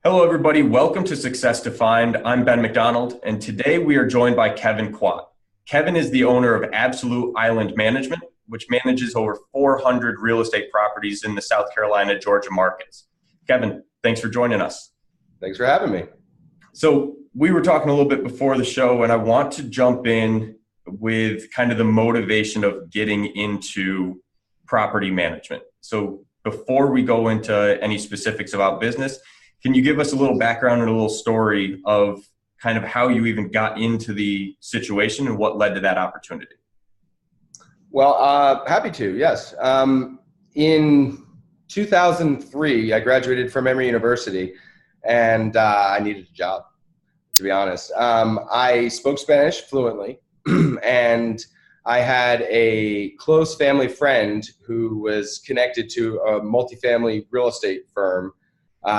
Hello, everybody. Welcome to Success Defined. I'm Ben McDonald, and today we are joined by Kevin Quat. Kevin is the owner of Absolute Island Management, which manages over 400 real estate properties in the South Carolina, Georgia markets. Kevin, thanks for joining us. Thanks for having me. So we were talking a little bit before the show, and I want to jump in with kind of the motivation of getting into property management. So before we go into any specifics about business, can you give us a little background and a little story of kind of how you even got into the situation and what led to that opportunity? Well, happy to, yes. In 2003, I graduated from Emory University, and I needed a job, to be honest. I spoke Spanish fluently, and I had a close family friend who was connected to a multifamily real estate firm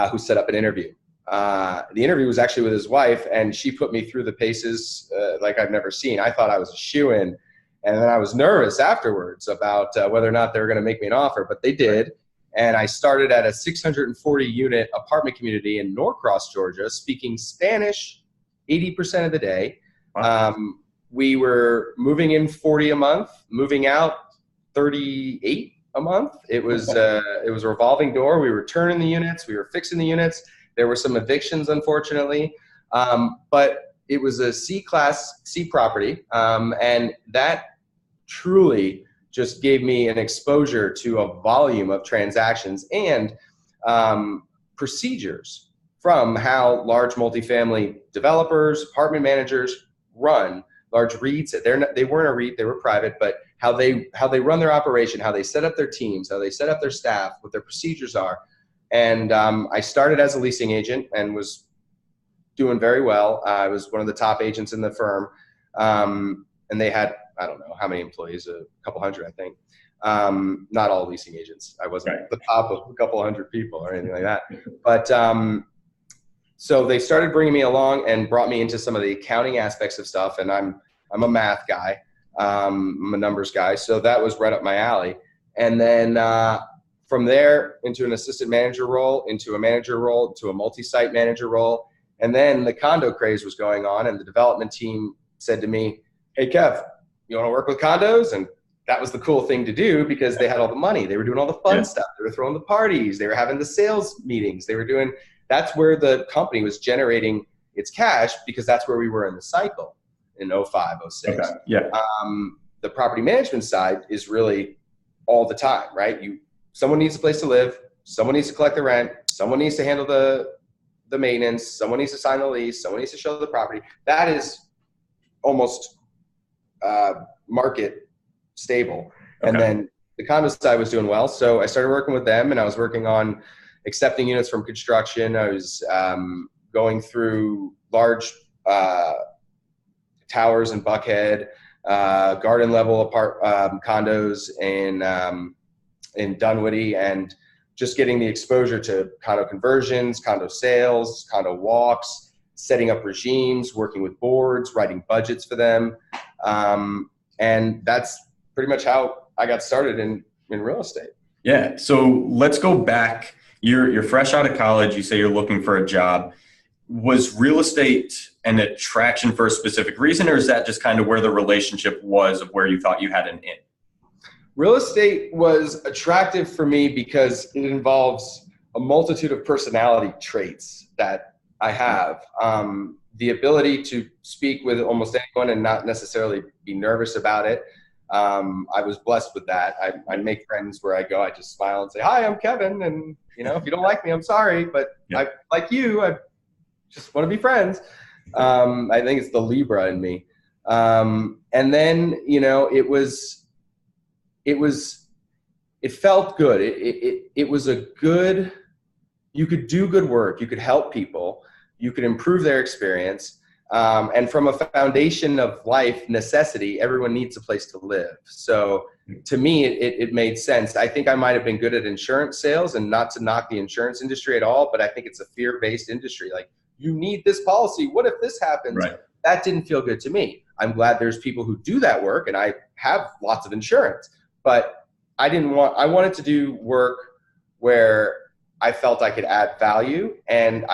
who set up an interview. The interview was actually with his wife, and she put me through the paces like I've never seen. I thought I was a shoo-in, and then I was nervous afterwards about whether or not they were going to make me an offer, but they did. And I started at a 640-unit apartment community in Norcross, Georgia, speaking Spanish 80% of the day. Wow. We were moving in 40 a month, moving out 38 a month. It was a revolving door. We were turning the units. We were fixing the units. There were some evictions, unfortunately. But it was a C-class C property. And that truly just gave me an exposure to a volume of transactions and procedures from how large multifamily developers, apartment managers run large REITs. They weren't a REIT, they were private, but how they run their operation, how they set up their teams, how they set up their staff, what their procedures are. And I started as a leasing agent and was doing very well. I was one of the top agents in the firm. And they had, I don't know how many employees, a couple hundred, I think. Not all leasing agents. I wasn't at the top of a couple hundred people or anything like that. But so they started bringing me along and brought me into some of the accounting aspects of stuff. And I'm a math guy. I'm a numbers guy. So that was right up my alley. And then from there into an assistant manager role, into a manager role, to a multi-site manager role. And then the condo craze was going on, and the development team said to me, "Hey, Kev, you want to work with condos?" And that was the cool thing to do because they had all the money. They were doing all the fun stuff. They were throwing the parties. They were having the sales meetings. That's where the company was generating its cash because that's where we were in the cycle in 05, 06. Okay. Yeah. The property management side is really all the time, right? Someone needs a place to live. Someone needs to collect the rent. Someone needs to handle the maintenance. Someone needs to sign the lease. Someone needs to show the property. That is almost market stable. Okay. And then the condo side was doing well. So I started working with them, and I was working on accepting units from construction. I was going through large towers in Buckhead, garden level condos in Dunwoody, and just getting the exposure to condo conversions, condo sales, condo walks, setting up regimes, working with boards, writing budgets for them. And that's pretty much how I got started in real estate. Yeah. So let's go back. You're fresh out of college. You say you're looking for a job. Was real estate an attraction for a specific reason, or is that just kind of where the relationship was of where you thought you had an in? Real estate was attractive for me because it involves a multitude of personality traits that I have. The ability to speak with almost anyone and not necessarily be nervous about it. I was blessed with that. I make friends where I go. I just smile and say, "Hi, I'm Kevin." And, if you don't like me, I'm sorry, but I like you. I just want to be friends. I think it's the Libra in me. And then, it felt good. It was you could do good work. You could help people. You could improve their experience. And from a foundation of life necessity, everyone needs a place to live. So to me, it made sense. I think I might have been good at insurance sales, and not to knock the insurance industry at all, but I think it's a fear-based industry. Like, you need this policy. What if this happens? Right. That didn't feel good to me. I'm glad there's people who do that work, and I have lots of insurance, but I wanted to do work where I felt I could add value, and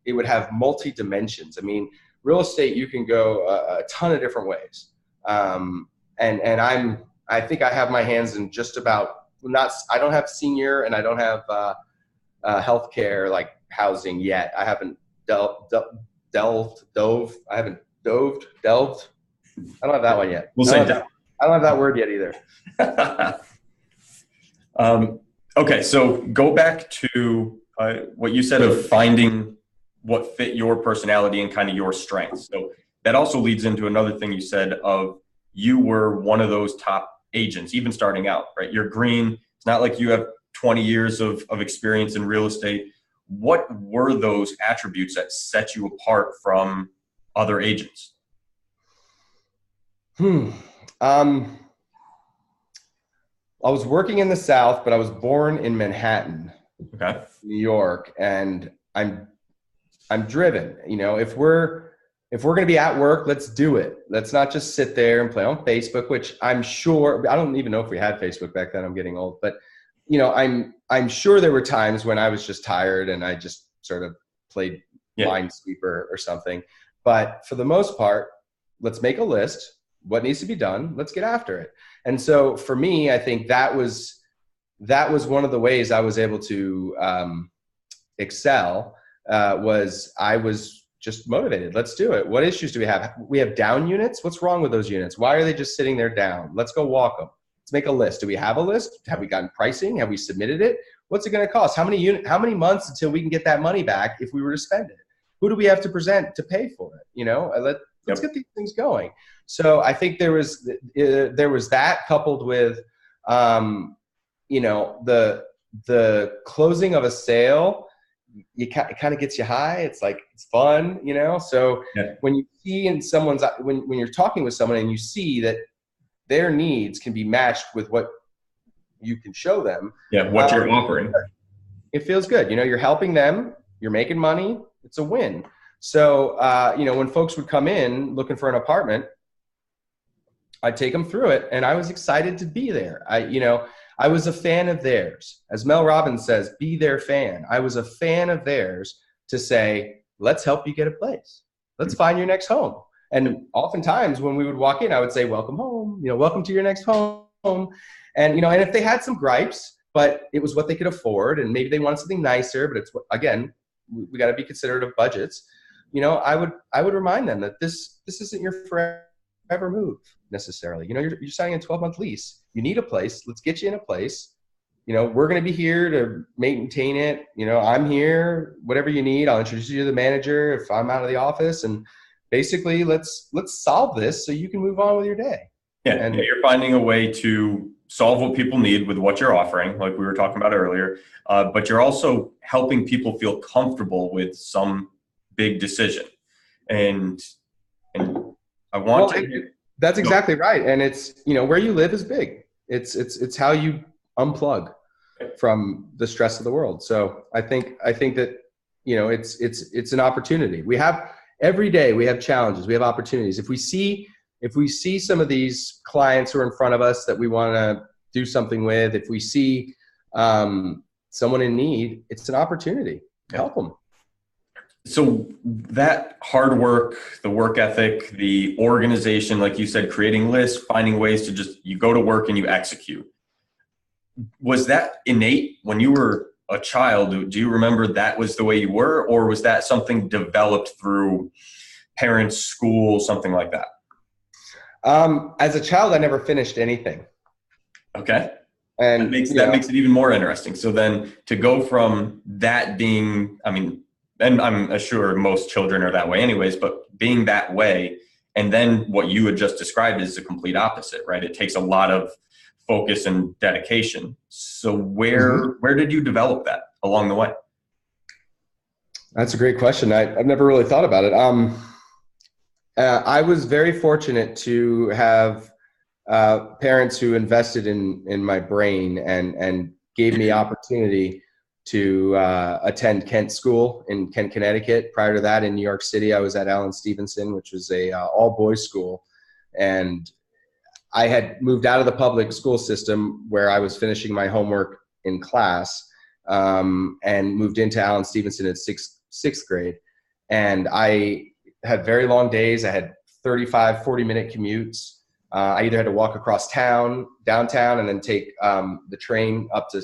it would have multi dimensions. I mean, real estate, you can go a ton of different ways. And I think I have my hands in just about, I don't have senior, and I don't have healthcare like housing yet. I haven't delved. I haven't delved. I don't have that one yet. We'll say I don't have that word yet either. Okay, so go back to what you said of finding what fit your personality and kind of your strengths. So that also leads into another thing you said of you were one of those top agents, even starting out, right? You're green. It's not like you have 20 years of experience in real estate. What were those attributes that set you apart from other agents? I was working in the South, but I was born in Manhattan, okay, New York, and I'm driven. You know, if we're going to be at work, let's do it. Let's not just sit there and play on Facebook, which I'm sure, I don't even know if we had Facebook back then. I'm getting old, but you know, I'm sure there were times when I was just tired and I just sort of played Minesweeper or something. But for the most part, let's make a list. What needs to be done? Let's get after it. And so for me, I think that was one of the ways I was able to excel. Was I was just motivated. Let's do it. What issues do we have? We have down units. What's wrong with those units? Why are they just sitting there down? Let's go walk them. Let's make a list. Do we have a list? Have we gotten pricing? Have we submitted it? What's it going to cost? How many months until we can get that money back if we were to spend it? Who do we have to present to pay for it? You know, let's get these things going. So I think there was that coupled with, you know, the closing of a sale. It kind of gets you high. It's like, it's fun, you know? So when you see in someone's, when you're talking with someone and you see that their needs can be matched with what you can show them. Yeah. What you're offering. It feels good. You know, you're helping them, you're making money. It's a win. So, you know, when folks would come in looking for an apartment, I'd take them through it, and I was excited to be there. I was a fan of theirs. As Mel Robbins says, be their fan. I was a fan of theirs to say, let's help you get a place. Let's find your next home. And oftentimes when we would walk in, I would say, welcome home, you know, welcome to your next home. And, you know, and if they had some gripes, but it was what they could afford, and maybe they wanted something nicer, but it's, again, we got to be considerate of budgets. You know, I would remind them that this isn't your forever move necessarily. You know, you're signing a 12-month lease. You need a place. Let's get you in a place. You know, we're going to be here to maintain it. You know, I'm here, whatever you need. I'll introduce you to the manager if I'm out of the office. And basically let's solve this so you can move on with your day. Yeah. And you're finding a way to solve what people need with what you're offering, like we were talking about earlier. But you're also helping people feel comfortable with some big decision. And I want to. That's exactly right. And it's, you know, where you live is big. It's how you unplug from the stress of the world. So I think that, you know, it's an opportunity. Every day we have challenges, we have opportunities. If we see some of these clients who are in front of us that we want to do something with, if we see someone in need, it's an opportunity to help them. So that hard work, the work ethic, the organization, like you said, creating lists, finding ways to you go to work and you execute. Was that innate when you were a child? Do you remember that was the way you were, or was that something developed through parents, school, something like that? As a child, I never finished anything. Okay. And that makes it even more interesting. So then to go from that being, I mean, and I'm sure most children are that way anyways, but being that way, and then what you had just described is the complete opposite, right? It takes a lot of focus and dedication. So where did you develop that along the way? That's a great question. I've never really thought about it. I was very fortunate to have parents who invested in my brain and gave me opportunity to attend Kent School in Kent, Connecticut. Prior to that, in New York City, I was at Allen Stevenson, which was a all-boys school. And I had moved out of the public school system where I was finishing my homework in class and moved into Allen Stevenson at sixth grade. And I had very long days. I had 35, 40-minute commutes. I either had to walk across downtown, and then take the train up to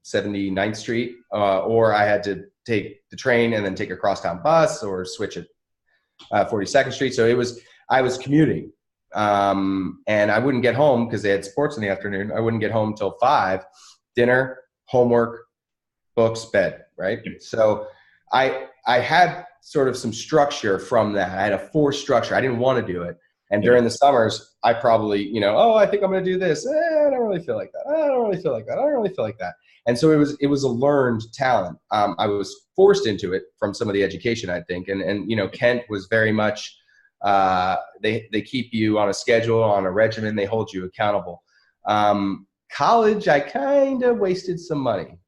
79th Street, or I had to take the train and then take a crosstown bus or switch at 42nd Street. So I was commuting. And I wouldn't get home because they had sports in the afternoon. I wouldn't get home till 5, dinner, homework, books, bed, right? So I had sort of some structure from that. I had a forced structure. I didn't want to do it. And during the summers, I probably, I think I'm going to do this. I don't really feel like that. I don't really feel like that. I don't really feel like that. And so it was a learned talent. I was forced into it from some of the education, I think. And Kent was very much, they keep you on a schedule, on a regimen. They hold you accountable. College, I kind of wasted some money.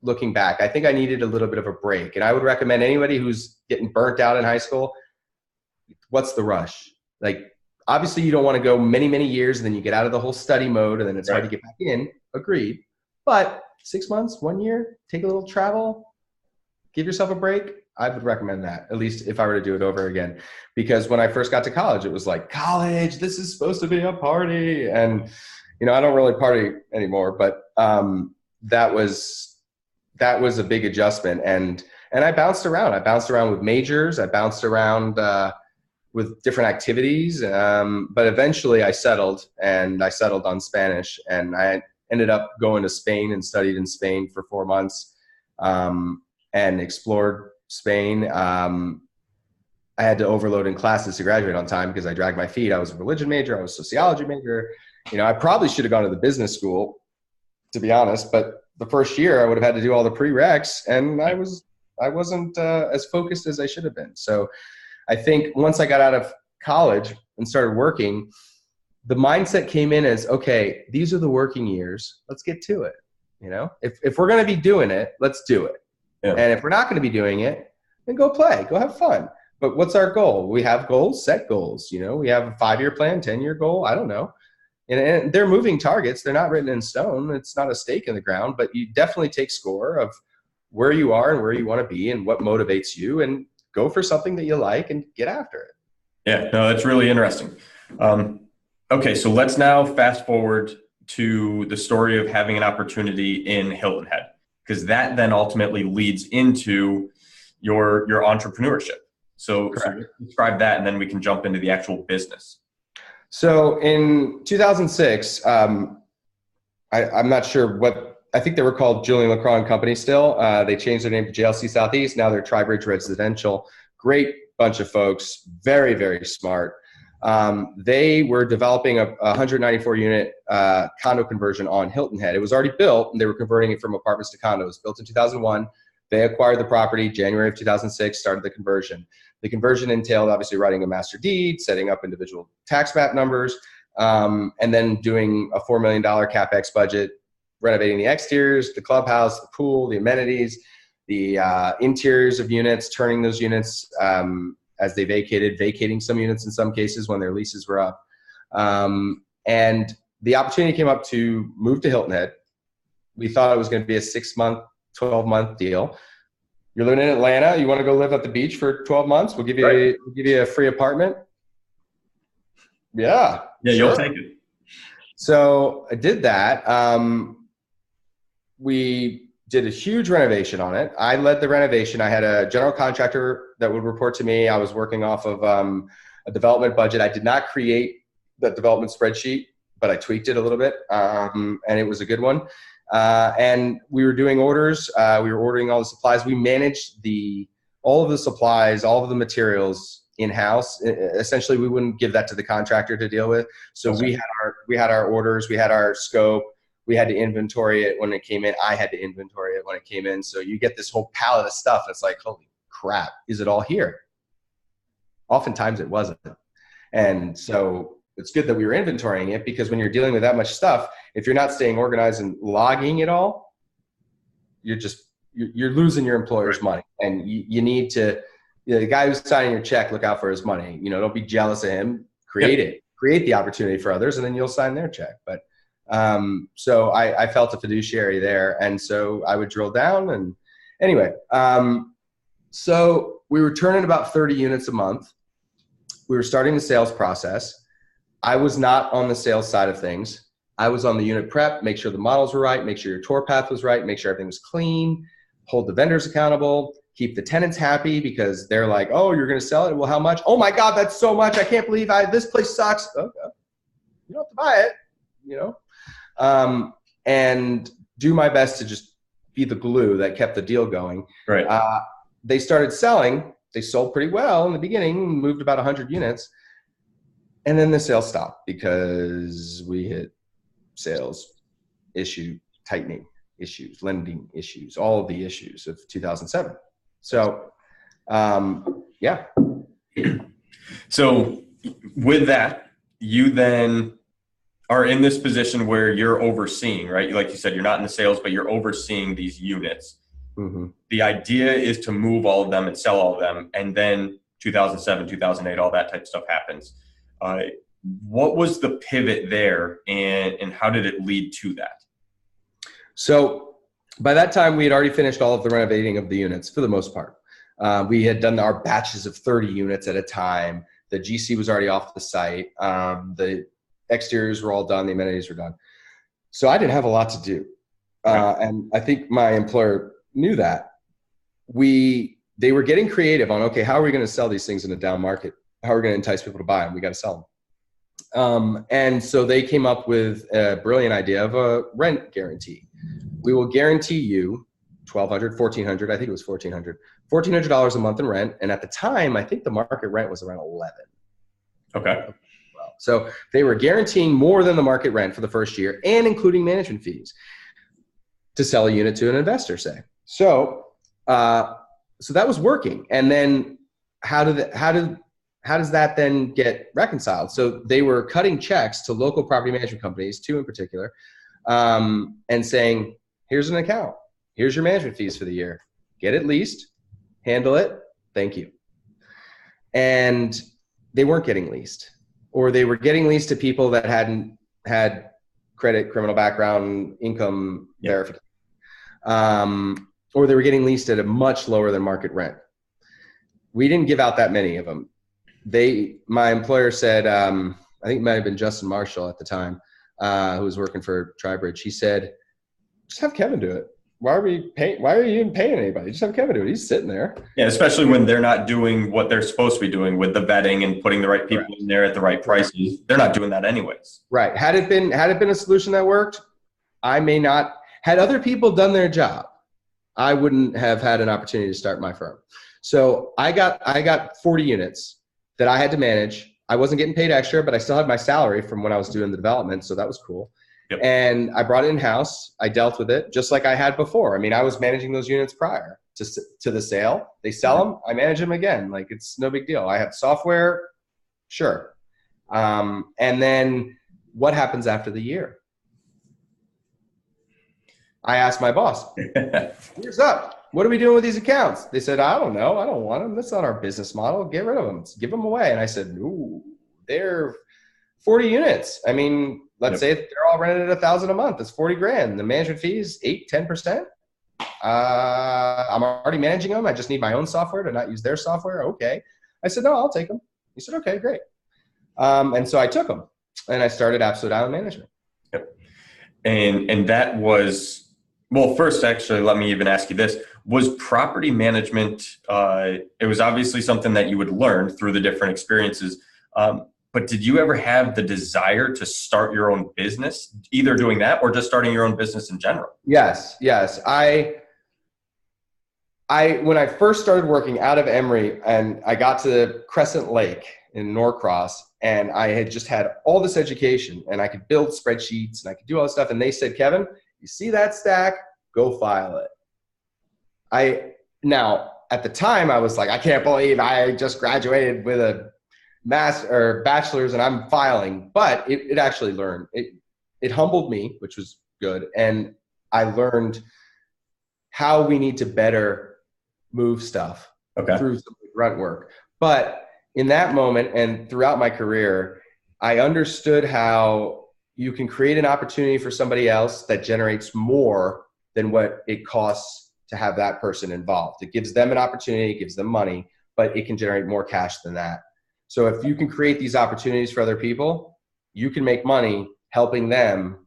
Looking back, I think I needed a little bit of a break. And I would recommend anybody who's getting burnt out in high school, what's the rush? Like, obviously you don't want to go many, many years and then you get out of the whole study mode and then it's hard to get back in. Agreed. But 6 months, 1 year, take a little travel, give yourself a break. I would recommend that, at least if I were to do it over again. Because when I first got to college, it was like, college, this is supposed to be a party. And, I don't really party anymore, but that was a big adjustment. And I bounced around. I bounced around with majors. I bounced around with different activities. But eventually I settled on Spanish. And I ended up going to Spain and studied in Spain for 4 months and explored Spain. I had to overload in classes to graduate on time because I dragged my feet. I was a religion major. I was a sociology major. I probably should have gone to the business school, to be honest, but the first year I would have had to do all the prereqs, and I wasn't as focused as I should have been. So I think once I got out of college and started working, the mindset came in as, okay, these are the working years. Let's get to it. If we're going to be doing it, let's do it. Yeah. And if we're not going to be doing it, then go play, go have fun. But what's our goal? We have goals, set goals. We have a 5-year plan, 10-year goal. I don't know. And they're moving targets. They're not written in stone. It's not a stake in the ground, but you definitely take score of where you are and where you want to be and what motivates you, and go for something that you like and get after it. Yeah, no, that's really interesting. Okay, so let's now fast forward to the story of having an opportunity in Hilton Head, because that then ultimately leads into your entrepreneurship. So describe that, and then we can jump into the actual business. So in 2006, I'm not sure I think they were called Julian LaCroix and Company still. They changed their name to JLC Southeast. Now they're Tribridge Residential. Great bunch of folks, very, very smart. They were developing a 194-unit condo conversion on Hilton Head. It was already built, and they were converting it from apartments to condos. Built in 2001. They acquired the property January of 2006, started the conversion. The conversion entailed obviously writing a master deed, setting up individual tax map numbers, and then doing a $4 million CapEx budget, renovating the exteriors, the clubhouse, the pool, the amenities, the interiors of units, turning those units as they vacating some units in some cases when their leases were up. And the opportunity came up to move to Hilton Head. We thought it was going to be a 6-month, 12-month deal. You're living in Atlanta. You want to go live at the beach for 12 months? We'll give you a free apartment. Yeah. Yeah, sure. You'll take it. So I did that. We did a huge renovation on it. I led the renovation. I had a general contractor that would report to me. I was working off of a development budget. I did not create the development spreadsheet, but I tweaked it a little bit, and it was a good one. And we were doing orders. We were ordering all the supplies. We managed all of the supplies, all of the materials in-house. Essentially, we wouldn't give that to the contractor to deal with. So we had our orders. We had our scope. We had to inventory it when it came in. I had to inventory it when it came in. So you get this whole pallet of stuff. It's like, holy crap, is it all here? Oftentimes it wasn't. And so it's good that we were inventorying it, because when you're dealing with that much stuff, if you're not staying organized and logging it all, you're losing your employer's money. And you need to, the guy who's signing your check, look out for his money. Don't be jealous of him. Create it. Create the opportunity for others, and then you'll sign their check. But So I felt a fiduciary there. And so I would drill down. And anyway, so we were turning about 30 units a month. We were starting the sales process. I was not on the sales side of things. I was on the unit prep, make sure the models were right, make sure your tour path was right, make sure everything was clean, hold the vendors accountable, keep the tenants happy because they're like, oh, you're going to sell it? Well, how much? Oh my God, that's so much. I can't believe this place sucks. Okay. You don't have to buy it, you know, and do my best to just be the glue that kept the deal going. Right. They started selling. They sold pretty well in the beginning, moved about 100 units. And then the sales stopped because we hit sales issue, tightening issues, lending issues, all of the issues of 2007. So, yeah. So with that, you then are in this position where you're overseeing, right? Like you said, you're not in the sales, but you're overseeing these units. Mm-hmm. The idea is to move all of them and sell all of them. And then 2007, 2008, all that type of stuff happens. What was the pivot there and how did it lead to that? So by that time, we had already finished all of the renovating of the units for the most part. We had done our batches of 30 units at a time. The GC was already off the site. The exteriors were all done. The amenities were done. So I didn't have a lot to do. And I think my employer knew that. They were getting creative on, okay, how are we going to sell these things in a down market? How are we going to entice people to buy them? We got to sell them. And so they came up with a brilliant idea of a rent guarantee. We will guarantee you $1,200, $1,400. I think it was $1,400 a month in rent. And at the time, I think the market rent was around 11. Okay. So they were guaranteeing more than the market rent for the first year and including management fees to sell a unit to an investor, say. So that was working. And then how does that then get reconciled? So they were cutting checks to local property management companies, 2 in particular, and saying, here's an account. Here's your management fees for the year. Get it leased, handle it, thank you. And they weren't getting leased, or they were getting leased to people that hadn't had credit, criminal background, income verification. Or they were getting leased at a much lower than market rent. We didn't give out that many of them. My employer said, I think it might have been Justin Marshall at the time, who was working for TriBridge. He said, just have Kevin do it. Why are you even paying anybody? Just have Kevin do it. He's sitting there. Yeah, especially when they're not doing what they're supposed to be doing with the vetting and putting the right people in there at the right prices. They're not doing that anyways. Right. Had it been a solution that worked, I may not. Had other people done their job, I wouldn't have had an opportunity to start my firm. So I got 40 units that I had to manage. I wasn't getting paid extra, but I still had my salary from when I was doing the development. So that was cool. Yep. And I brought it in-house. I dealt with it just like I had before. I mean, I was managing those units prior to the sale. They sell them. I manage them again. Like, it's no big deal. I have software. Sure. And then what happens after the year? I asked my boss, here's up. What are we doing with these accounts? They said, I don't know. I don't want them. That's not our business model. Get rid of them. Give them away. And I said, ooh, they're 40 units. I mean, let's say they're all rented at $1,000 a month. That's 40 grand. The management fees, 8-10%. I'm already managing them. I just need my own software to not use their software. Okay. I said, no, I'll take them. He said, okay, great. And so I took them and I started Absolute Island Management. Yep. And that was, well, first, actually, let me even ask you this. Was property management, it was obviously something that you would learn through the different experiences. But did you ever have the desire to start your own business, either doing that or just starting your own business in general? Yes. When I first started working out of Emory and I got to Crescent Lake in Norcross, and I had just had all this education and I could build spreadsheets and I could do all this stuff. And they said, Kevin, you see that stack? Go file it. Now, at the time, I was like, I can't believe I just graduated with a bachelor's and I'm filing. But it actually learned. It humbled me, which was good. And I learned how we need to better move stuff through some grunt work. But in that moment and throughout my career, I understood how you can create an opportunity for somebody else that generates more than what it costs to have that person involved. It gives them an opportunity, it gives them money, but it can generate more cash than that. So if you can create these opportunities for other people, you can make money helping them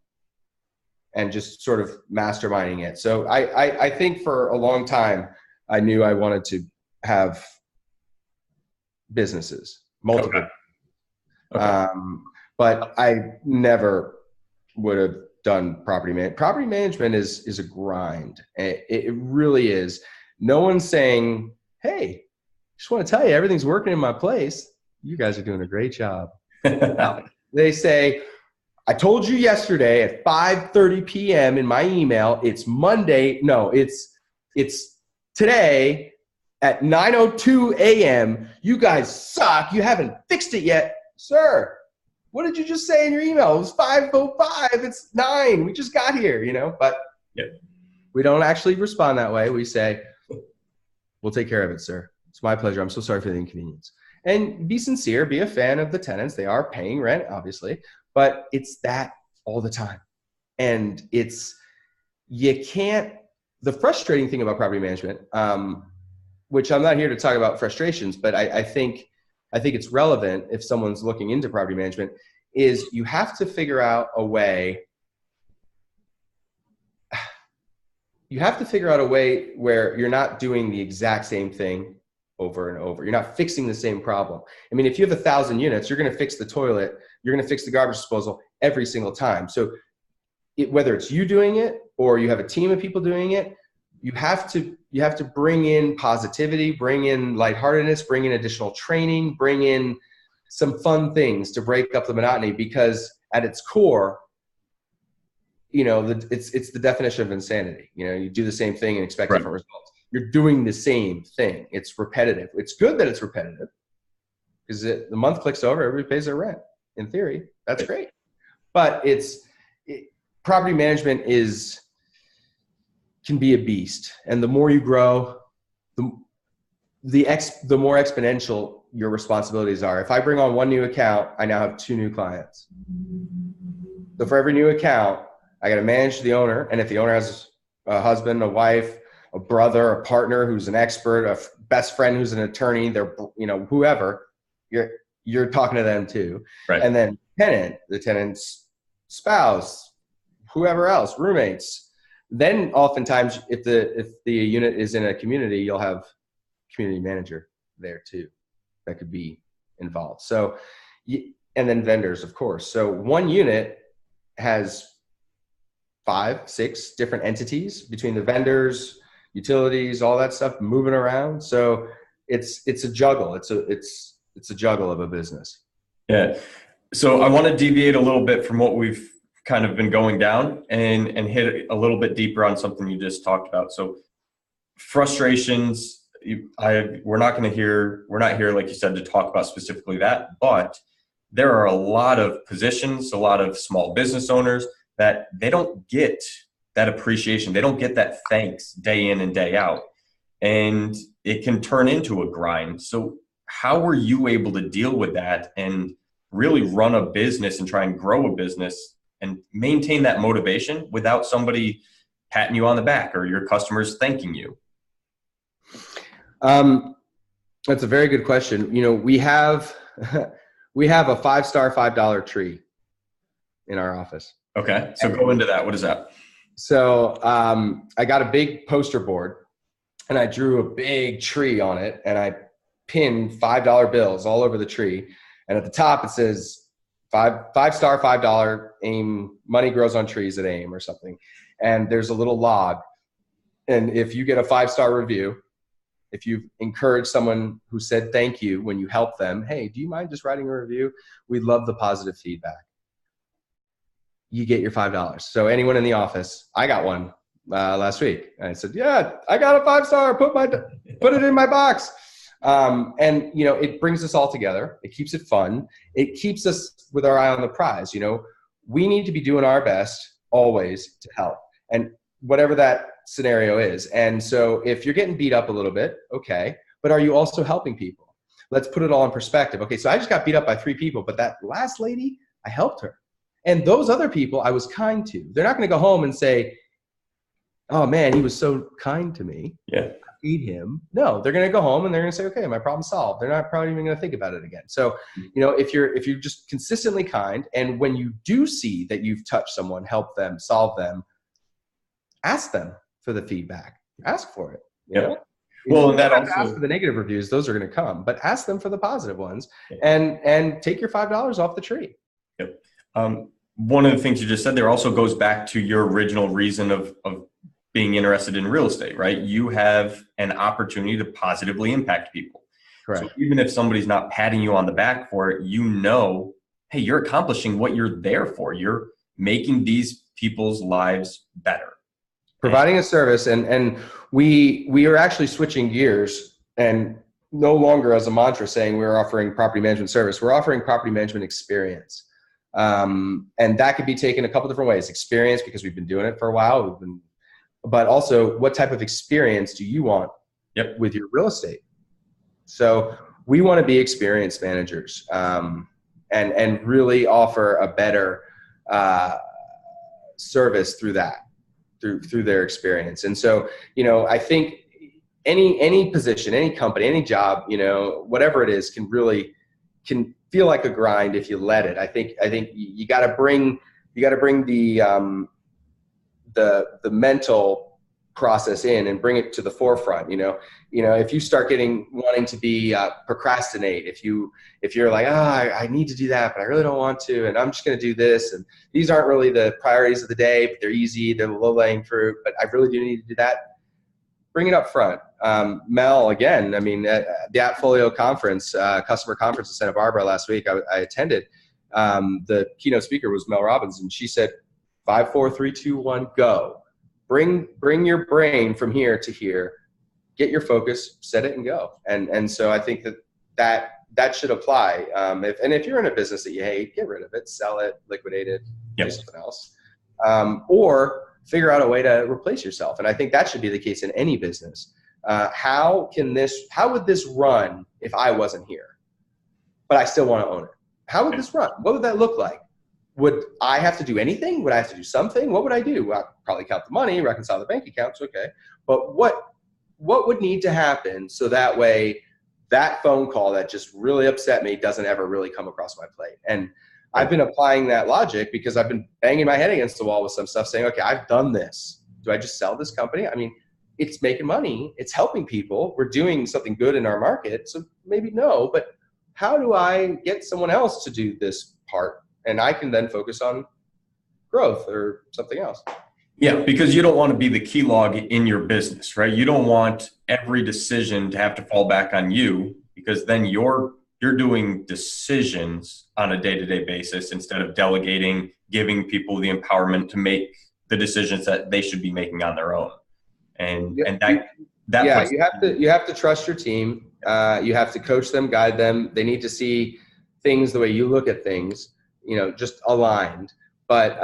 and just sort of masterminding it. So I think for a long time, I knew I wanted to have businesses, multiple. Okay. But I never would have done property management. Property management is a grind. It really is. No one's saying, hey, just want to tell you, everything's working in my place. You guys are doing a great job. They say, I told you yesterday at 5:30 p.m. in my email, it's Monday. No, it's today at 9:02 a.m. You guys suck. You haven't fixed it yet. Sir, what did you just say in your email? It was 5:05. It's 9. We just got here, you know, but we don't actually respond that way. We say, we'll take care of it, sir. It's my pleasure. I'm so sorry for the inconvenience. And be sincere, be a fan of the tenants. They are paying rent, obviously, but it's that all the time. And the frustrating thing about property management, which I'm not here to talk about frustrations, but I think it's relevant if someone's looking into property management, is you have to figure out a way where you're not doing the exact same thing over and over. You're not fixing the same problem. I mean, if you have 1,000 units, you're going to fix the toilet, you're going to fix the garbage disposal every single time. So whether it's you doing it or you have a team of people doing it, you have to bring in positivity, bring in lightheartedness, bring in additional training, bring in some fun things to break up the monotony, because at its core, you know, it's the definition of insanity. You know, you do the same thing and expect different results. You're doing the same thing. It's repetitive. It's good that it's repetitive, because the month clicks over, everybody pays their rent. In theory, that's great. But property management can be a beast. And the more you grow, the more exponential your responsibilities are. If I bring on one new account, I now have 2 new clients. So for every new account, I got to manage the owner. And if the owner has a husband, a wife, a brother, a partner who's an expert, a best friend who's an attorney, they're, you know, whoever, you're talking to them too. Right. And then the tenant's spouse, whoever else, roommates. Then oftentimes, if the unit is in a community, you'll have a community manager there too that could be involved. So, and then vendors, of course. So one unit has 5, 6 different entities between the vendors, utilities, all that stuff moving around. So it's a juggle. It's a juggle of a business. Yeah. So I want to deviate a little bit from what we've kind of been going down and hit a little bit deeper on something you just talked about. So frustrations, we're not here, like you said, to talk about specifically that, but there are a lot of positions, a lot of small business owners that they don't get that appreciation. They don't get that thanks day in and day out. And it can turn into a grind. So how were you able to deal with that and really run a business and try and grow a business and maintain that motivation without somebody patting you on the back or your customers thanking you? That's a very good question. You know, we have a 5-star $5 tree in our office. Okay. So go into that. What is that? So I got a big poster board and I drew a big tree on it and I pinned $5 bills all over the tree. And at the top it says five-star $5 AIM, money grows on trees at AIM or something. And there's a little log. And if you get a 5-star review, if you've encouraged someone who said thank you when you help them, hey, do you mind just writing a review? We'd love the positive feedback. You get your $5. So anyone in the office, I got one last week. And I said, yeah, I got a 5-star, put it in my box. And you know, it brings us all together. It keeps it fun. It keeps us with our eye on the prize. You know, we need to be doing our best always to help, and whatever that scenario is. And so if you're getting beat up a little bit, okay, but are you also helping people? Let's put it all in perspective. Okay, so I just got beat up by 3 people, but that last lady, I helped her. And those other people I was kind to. They're not going to go home and say, oh man, he was so kind to me. Yeah. Feed him. No, they're going to go home and they're going to say, okay, my problem's solved. They're not probably even going to think about it again. So, if you're just consistently kind, and when you do see that you've touched someone, help them, solve them, ask them for the feedback. Ask for it. You know? Well, and that also, ask for the negative reviews, those are going to come, but ask them for the positive ones, and take your $5 off the tree. Yep. One of the things you just said there also goes back to your original reason of being interested in real estate, right? You have an opportunity to positively impact people. Correct. So even if somebody's not patting you on the back for it, hey, you're accomplishing what you're there for. You're making these people's lives better. Providing a service, and we are actually switching gears, and no longer as a mantra saying we're offering property management service. We're offering property management experience. And that could be taken a couple different ways. Experience, because we've been doing it for a while, but also what type of experience do you want with your real estate? So we want to be experienced managers, and really offer a better service through that, through their experience. And so, I think any position, any company, any job, whatever it is, can feel like a grind if you let it. I think you got to bring the mental process in and bring it to the forefront. If you start wanting to be procrastinate, if you're like, I need to do that, but I really don't want to, and I'm just going to do this, and these aren't really the priorities of the day, but they're easy, they're low-lying fruit, but I really do need to do that. Bring it up front. Mel, again, at the Appfolio conference, customer conference in Santa Barbara last week, I attended. The keynote speaker was Mel Robbins, and she said, 5, 4, 3, 2, 1, go. Bring your brain from here to here. Get your focus, set it, and go. And so I think that should apply. If you're in a business that you hate, get rid of it, sell it, liquidate it, do something else, or figure out a way to replace yourself. And I think that should be the case in any business. How would this run if I wasn't here, but I still want to own it? How would this run? What would that look like? Would I have to do anything? Would I have to do something? What would I do? I'd probably count the money, reconcile the bank accounts. Okay. But what would need to happen so that way that phone call that just really upset me doesn't ever really come across my plate? And I've been applying that logic because I've been banging my head against the wall with some stuff saying, okay, I've done this. Do I just sell this company? It's making money. It's helping people. We're doing something good in our market. So maybe no, but how do I get someone else to do this part? And I can then focus on growth or something else. Yeah, because you don't want to be the key log in your business, right? You don't want every decision to have to fall back on you, because then you're doing decisions on a day-to-day basis instead of delegating, giving people the empowerment to make the decisions that they should be making on their own. And you have to trust your team. You have to coach them, guide them. They need to see things the way you look at things, just aligned. But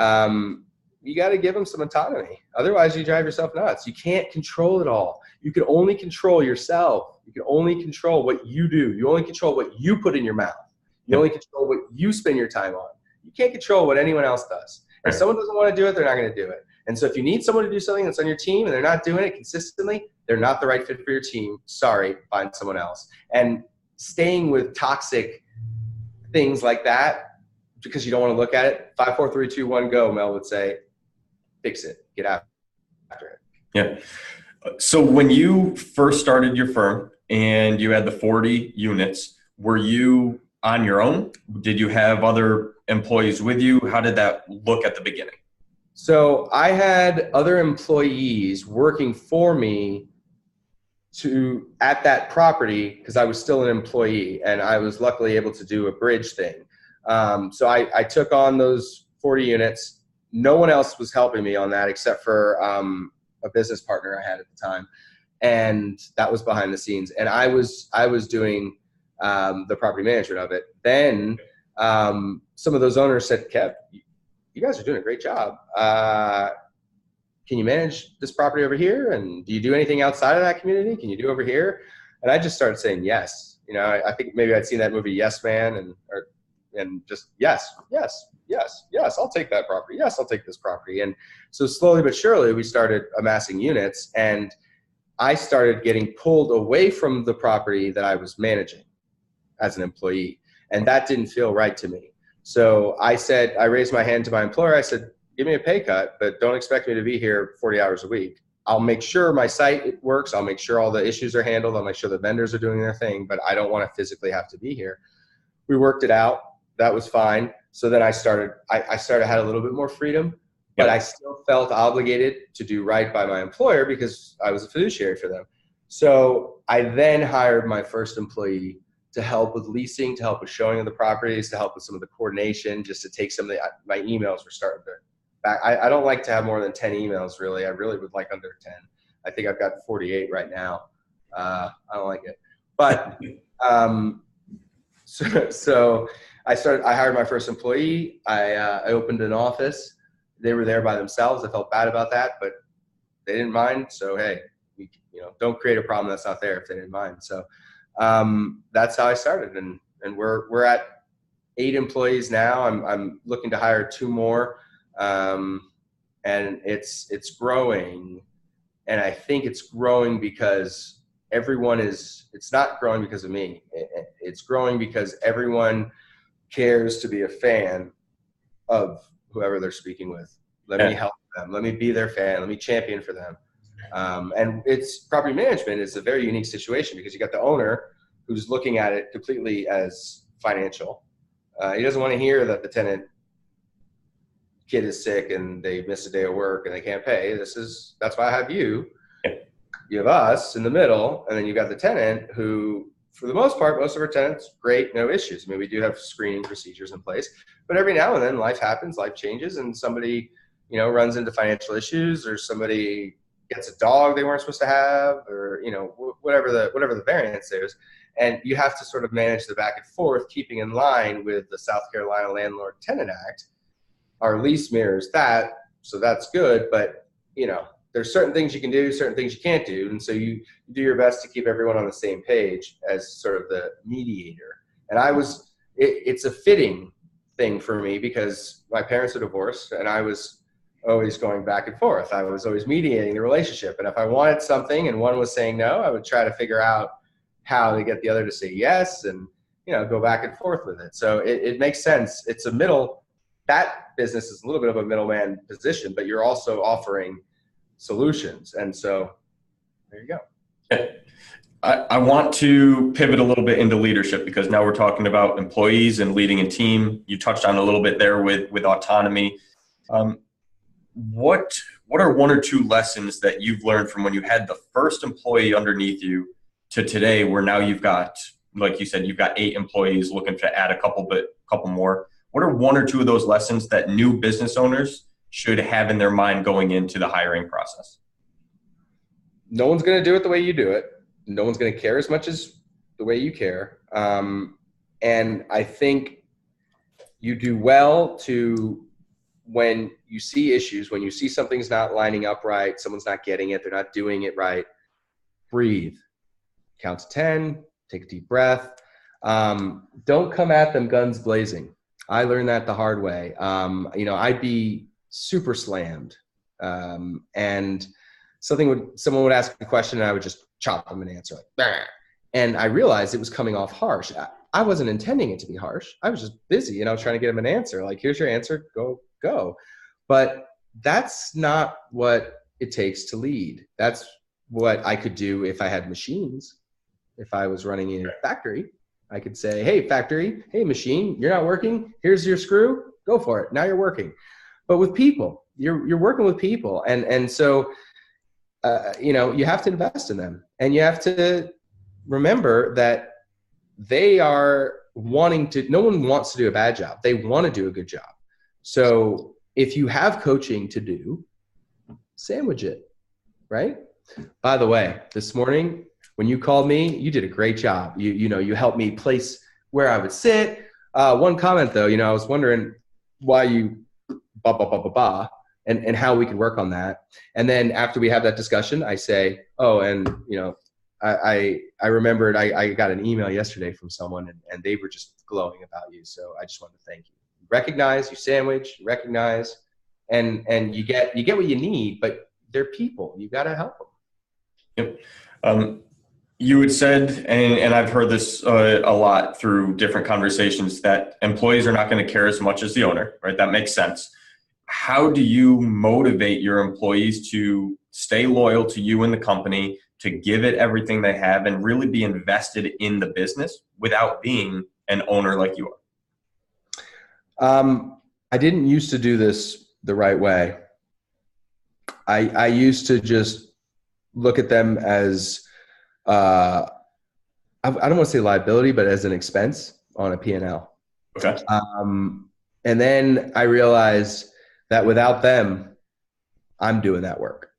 you got to give them some autonomy. Otherwise, you drive yourself nuts. You can't control it all. You can only control yourself. You can only control what you do. You only control what you put in your mouth. You only control what you spend your time on. You can't control what anyone else does. If someone doesn't want to do it, they're not going to do it. And so if you need someone to do something that's on your team and they're not doing it consistently, they're not the right fit for your team. Sorry, find someone else. And staying with toxic things like that because you don't want to look at it, 5, 4, 3, 2, 1, go, Mel would say, fix it, get after it. Yeah. So when you first started your firm and you had the 40 units, were you on your own? Did you have other employees with you? How did that look at the beginning? So I had other employees working for me at that property because I was still an employee, and I was luckily able to do a bridge thing. So I took on those 40 units. No one else was helping me on that except for a business partner I had at the time, and that was behind the scenes. And I was doing the property management of it. Then some of those owners said, Kev, you guys are doing a great job. Can you manage this property over here? And do you do anything outside of that community? Can you do over here? And I just started saying yes. I think maybe I'd seen that movie Yes Man, and just yes, Yes, I'll take that property. Yes, I'll take this property. And so slowly but surely we started amassing units, and I started getting pulled away from the property that I was managing as an employee. And that didn't feel right to me. So I raised my hand to my employer. I said, give me a pay cut, but don't expect me to be here 40 hours a week. I'll make sure my site works. I'll make sure all the issues are handled. I'll make sure the vendors are doing their thing, but I don't want to physically have to be here. We worked it out. That was fine. So then I had a little bit more freedom, but I still felt obligated to do right by my employer because I was a fiduciary for them. So I then hired my first employee to help with leasing, to help with showing of the properties, to help with some of the coordination, just to take some of my emails were starting to back. I don't like to have more than 10 emails, really. I really would like under 10. I think I've got 48 right now. I don't like it. But so I hired my first employee. I opened an office. They were there by themselves. I felt bad about that, but they didn't mind. So, hey, don't create a problem that's not there if they didn't mind. So that's how I started. And we're at 8 employees now. I'm looking to hire 2 more. And it's growing, and I think it's growing because it's not growing because of me. It's growing because everyone cares to be a fan of whoever they're speaking with. Let me help them. Let me be their fan. Let me champion for them. And property management is a very unique situation because you got the owner who's looking at it completely as financial. He doesn't want to hear that the tenant kid is sick and they missed a day of work and they can't pay. That's why I have you. You have us in the middle, and then you got the tenant who, for the most part, most of our tenants, great, no issues. I mean, we do have screening procedures in place, but every now and then life happens, life changes, and somebody, runs into financial issues, or somebody gets a dog they weren't supposed to have, or, whatever the variance is. And you have to sort of manage the back and forth, keeping in line with the South Carolina Landlord Tenant Act. Our lease mirrors that, so that's good, but there's certain things you can do, certain things you can't do, and so you do your best to keep everyone on the same page as sort of the mediator. And it's a fitting thing for me because my parents are divorced, and I was always going back and forth. I was always mediating the relationship, and if I wanted something and one was saying no, I would try to figure out how to get the other to say yes, and go back and forth with it. So it makes sense. It's a middle. That business is a little bit of a middleman position, but you're also offering solutions. And so there you go. I want to pivot a little bit into leadership because now we're talking about employees and leading a team. You touched on a little bit there with autonomy. What are 1 or 2 lessons that you've learned from when you had the first employee underneath you to today, where now you've got, like you said, you've got 8 employees looking to add a couple more? What are 1 or 2 of those lessons that new business owners should have in their mind going into the hiring process? No one's going to do it the way you do it. No one's going to care as much as the way you care. And I think you do well to, when you see issues, when you see something's not lining up right, someone's not getting it, they're not doing it right, breathe. Count to 10, take a deep breath. Don't come at them guns blazing. I learned that the hard way. I'd be super slammed. And someone would ask a question and I would just chop them an answer like, bah. And I realized it was coming off harsh. I wasn't intending it to be harsh. I was just busy and I was trying to get them an answer. Like, here's your answer, go. But that's not what it takes to lead. That's what I could do if I had machines. If I was running a factory, I could say, hey, factory, hey, machine, you're not working. Here's your screw. Go for it. Now you're working. But with people, you're working with people. And so, you have to invest in them. And you have to remember that they are no one wants to do a bad job. They want to do a good job. So if you have coaching to do, sandwich it, right? By the way, this morning, when you called me, you did a great job. You helped me place where I would sit. One comment though, I was wondering why you and how we could work on that. And then after we have that discussion, I say, I remembered I got an email yesterday from someone and they were just glowing about you. So I just wanted to thank you. recognize, you sandwich, you recognize, and you get what you need, but they're people. You got to help them. Yep. You had said, and I've heard this a lot through different conversations, that employees are not going to care as much as the owner, right? That makes sense. How do you motivate your employees to stay loyal to you and the company, to give it everything they have, and really be invested in the business without being an owner like you are? I didn't used to do this the right way. I used to just look at them as, I don't want to say liability, but as an expense on a P&L. Okay. And then I realized that without them, I'm doing that work.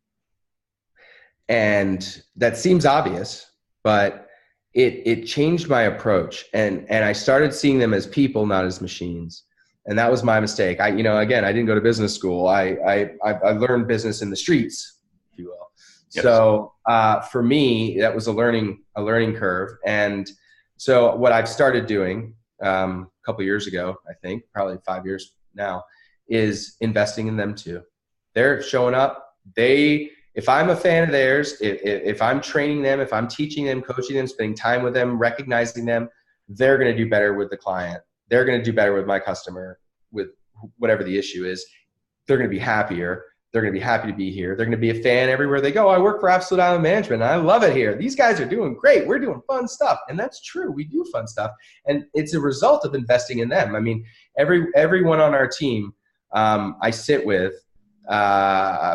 And that seems obvious, but it changed my approach. And I started seeing them as people, not as machines. And that was my mistake. Again, I didn't go to business school. I learned business in the streets, if you will. Yes. So for me, that was a learning curve. And so what I've started doing a couple years ago, I think, probably 5 years now, is investing in them too. They're showing up. If I'm a fan of theirs, if I'm training them, if I'm teaching them, coaching them, spending time with them, recognizing them, they're going to do better with the client. They're going to do better with my customer, with whatever the issue is. They're going to be happier. They're going to be happy to be here. They're going to be a fan everywhere they go. I work for Absolute Island Management, and I love it here. These guys are doing great. We're doing fun stuff. And that's true. We do fun stuff. And it's a result of investing in them. I mean, everyone on our team I sit with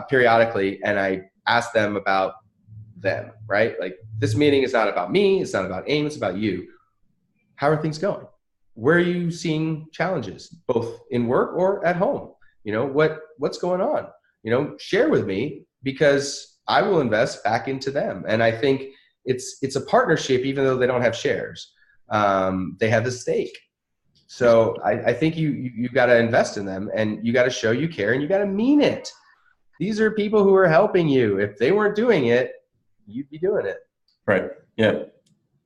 periodically, and I ask them about them, right? Like, this meeting is not about me. It's not about AIM. It's about you. How are things going? Where are you seeing challenges, both in work or at home? What's going on? Share with me, because I will invest back into them. And I think it's a partnership, even though they don't have shares. They have the stake. So I think you got to invest in them, and you got to show you care, and you got to mean it. These are people who are helping you. If they weren't doing it, you'd be doing it. Right. Yeah.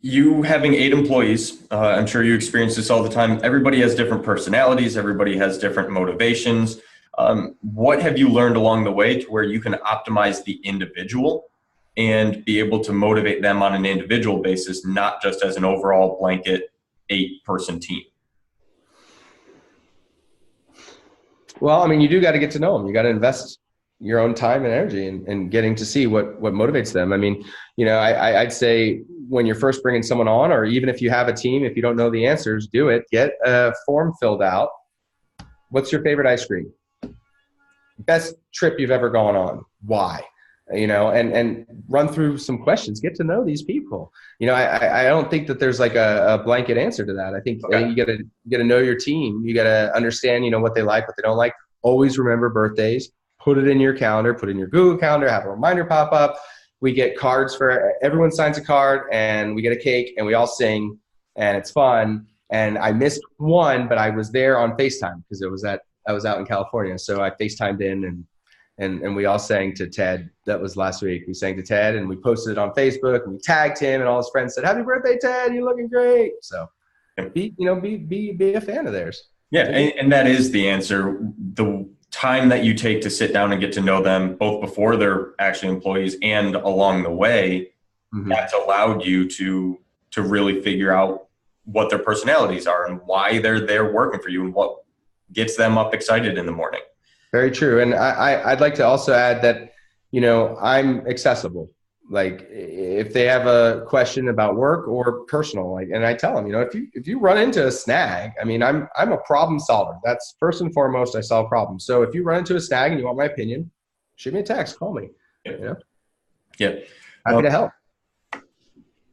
You having 8 employees, I'm sure you experience this all the time. Everybody has different personalities. Everybody has different motivations. What have you learned along the way to where you can optimize the individual and be able to motivate them on an individual basis, not just as an overall blanket 8-person team? Well, I mean, you do got to get to know them. You got to invest your own time and energy in getting to see what motivates them. I mean, I'd say when you're first bringing someone on, or even if you have a team, if you don't know the answers, do it. Get a form filled out. What's your favorite ice cream? Best trip you've ever gone on? Why? And run through some questions. Get to know these people. I don't think that there's like a blanket answer to that. I think you got to know your team. You got to understand, what they like, what they don't like. Always remember birthdays. Put it in your calendar. Put it in your Google Calendar. Have a reminder pop up. We get cards for everyone. Signs a card, and we get a cake, and we all sing, and it's fun. And I missed one, but I was there on FaceTime because I was out in California, so I FaceTimed in, and we all sang to Ted. That was last week. We sang to Ted, and we posted it on Facebook, and we tagged him, and all his friends said, "Happy birthday, Ted! You're looking great." So, be a fan of theirs. Yeah, and that is the answer. The time that you take to sit down and get to know them, both before they're actually employees and along the way, that's allowed you to really figure out what their personalities are and why they're there working for you and what gets them up excited in the morning. Very true. And I'd like to also add that, I'm accessible. Like, if they have a question about work or personal, and I tell them, if you run into a snag, I mean, I'm a problem solver. That's first and foremost, I solve problems. So if you run into a snag and you want my opinion, shoot me a text, call me. Yeah. Happy to help.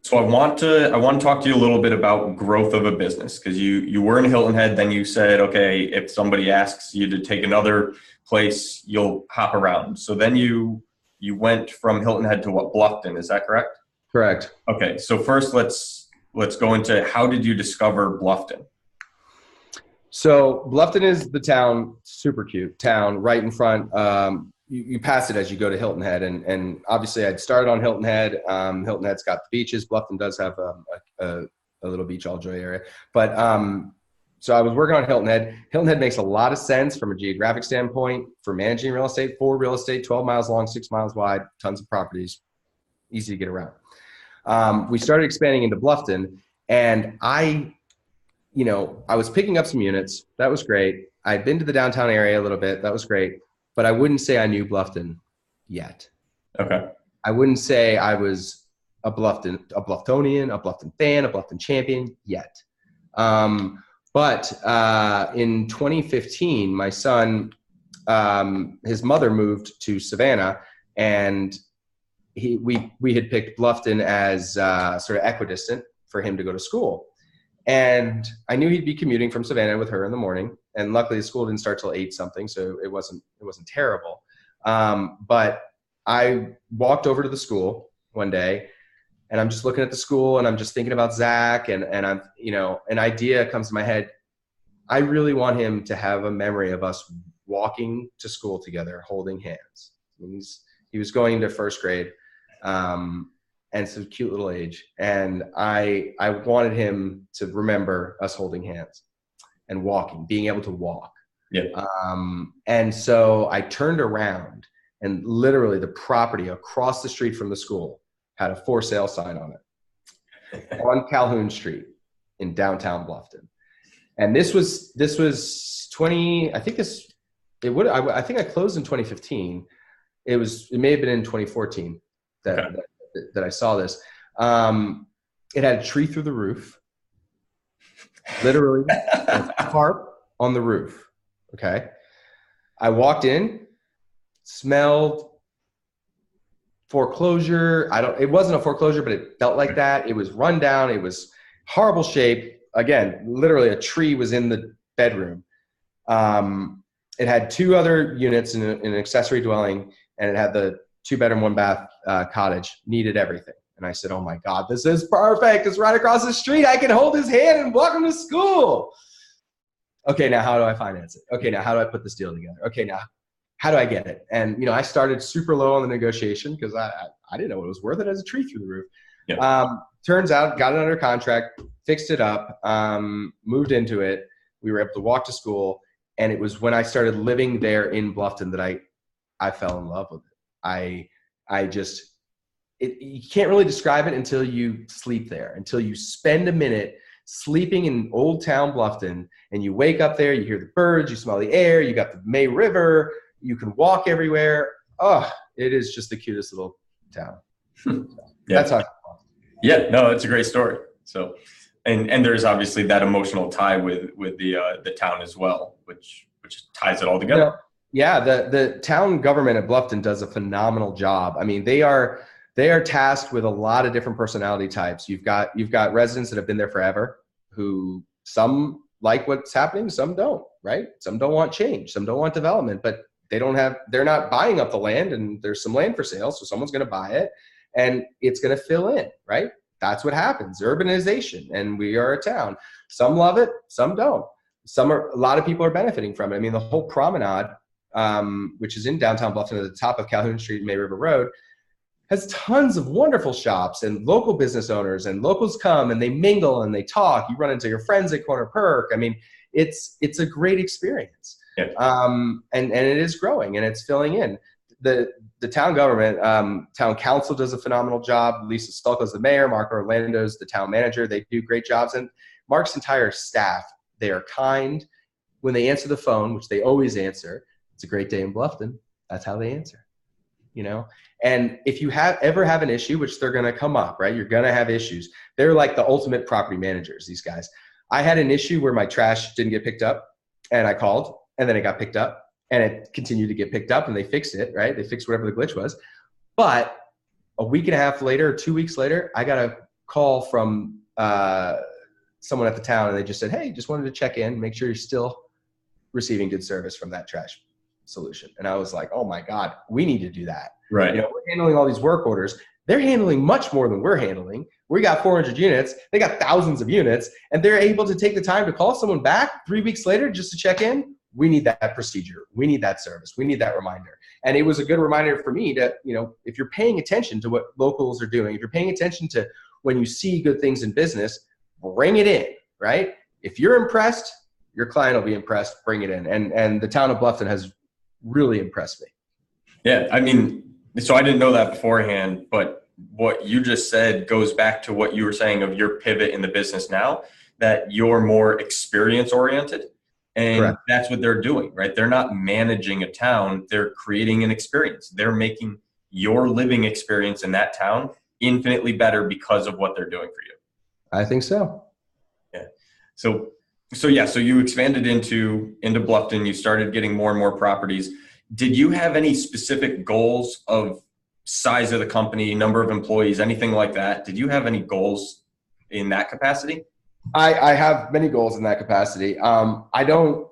So I want to talk to you a little bit about growth of a business, because you were in Hilton Head, then you said, okay, if somebody asks you to take another place, you'll hop around. So then you went from Hilton Head to what, Bluffton, is that correct? Correct. Okay, so first let's go into, how did you discover Bluffton? So Bluffton is the town, super cute town, right in front. You pass it as you go to Hilton Head, and obviously I'd started on Hilton Head. Hilton Head's got the beaches. Bluffton does have a little beach all joy area, but So I was working on Hilton Head. Hilton Head makes a lot of sense from a geographic standpoint for managing real estate, for real estate, 12 miles long, 6 miles wide, tons of properties, easy to get around. We started expanding into Bluffton, and I was picking up some units. That was great. I'd been to the downtown area a little bit. That was great. But I wouldn't say I knew Bluffton yet. Okay. I wouldn't say I was a Bluftonian, a Bluffton fan, a Bluffton champion yet. But in 2015, my son, his mother moved to Savannah, and we had picked Bluffton as sort of equidistant for him to go to school. And I knew he'd be commuting from Savannah with her in the morning. And luckily the school didn't start till 8 something. So it wasn't terrible. But I walked over to the school one day, and I'm just looking at the school, and I'm just thinking about Zach, and I'm, an idea comes to my head. I really want him to have a memory of us walking to school together, holding hands. I mean, he was going into first grade. And it's a cute little age. And I wanted him to remember us holding hands and walking, being able to walk. Yeah. And so I turned around, and literally the property across the street from the school had a for sale sign on it on Calhoun Street in downtown Bluffton. And this was 20, I think I think I closed in 2015. It may have been in 2014 that I saw this. It had a tree through the roof, literally a tarp on the roof. Okay. I walked in, smelled foreclosure. It wasn't a foreclosure, but it felt like that. It was run down. It was horrible shape. Again, literally a tree was in the bedroom. It had 2 other units in an accessory dwelling, and it had the 2-bedroom, 1-bath cottage. Needed everything. And I said, oh my God, this is perfect. It's right across the street. I can hold his hand and walk him to school. Okay, now how do I finance it? Okay, now how do I put this deal together? Okay, now how do I get it? And I started super low on the negotiation because I didn't know what it was worth. It as a tree through the roof. Yeah. Turns out, got it under contract, fixed it up, moved into it. We were able to walk to school. And it was when I started living there in Bluffton that I fell in love with it. You can't really describe it until you sleep there, until you spend a minute sleeping in Old Town Bluffton, and you wake up there, you hear the birds, you smell the air, you got the May River, you can walk everywhere. Oh, it is just the cutest little town. Yeah. That's how. Yeah, no, it's a great story. So, and there's obviously that emotional tie with the town as well, which ties it all together. Yeah, the town government at Bluffton does a phenomenal job. I mean, they are tasked with a lot of different personality types. You've got residents that have been there forever, who some like what's happening, some don't, right? Some don't want change, some don't want development, but they're not buying up the land, and there's some land for sale, so someone's going to buy it and it's going to fill in, right? That's what happens. Urbanization, and we are a town. Some love it, some don't. A lot of people are benefiting from it. I mean, the whole promenade, which is in downtown Bluffton at the top of Calhoun Street and May River Road, has tons of wonderful shops and local business owners, and locals come and they mingle and they talk. You run into your friends at Corner Perk. I mean, it's a great experience. Yeah. And it is growing and it's filling in. The town government, town council does a phenomenal job. Lisa Stulka's the mayor, Mark Orlando's the town manager. They do great jobs. And Mark's entire staff, they are kind. When they answer the phone, which they always answer, it's a great day in Bluffton. That's how they answer, And if you ever have an issue, which they're going to come up, right? You're going to have issues. They're like the ultimate property managers, these guys. I had an issue where my trash didn't get picked up, and I called, and then it got picked up, and it continued to get picked up, and they fixed it, right? They fixed whatever the glitch was. But a week and a half later, or 2 weeks later, I got a call from someone at the town, and they just said, hey, just wanted to check in, make sure you're still receiving good service from that trash solution. And I was like, oh my God, we need to do that. Right. We're handling all these work orders. They're handling much more than we're handling. We got 400 units. They got thousands of units, and they're able to take the time to call someone back 3 weeks later just to check in. We need that procedure. We need that service. We need that reminder. And it was a good reminder for me to, if you're paying attention to what locals are doing, if you're paying attention to when you see good things in business, bring it in, right? If you're impressed, your client will be impressed. Bring it in. And the town of Bluffton has really impressed me. Yeah, I mean, so I didn't know that beforehand, but what you just said goes back to what you were saying of your pivot in the business now, that you're more experience oriented. And Correct. that's what they're doing, right? They're not managing a town, they're creating an experience. They're making your living experience in that town infinitely better because of what they're doing for you. I think so. Yeah. So you expanded into Bluffton, you started getting more and more properties. Did you have any specific goals of size of the company, number of employees, anything like that? Did you have any goals in that capacity? I have many goals in that capacity. I don't,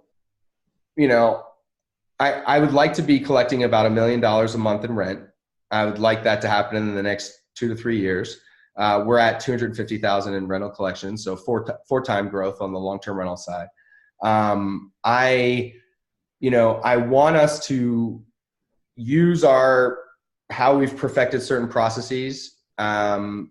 I would like to be collecting about $1 million a month in rent. I would like that to happen in the next 2 to 3 years. We're at 250,000 in rental collections, so four-time growth on the long-term rental side. I want us to use how we've perfected certain processes for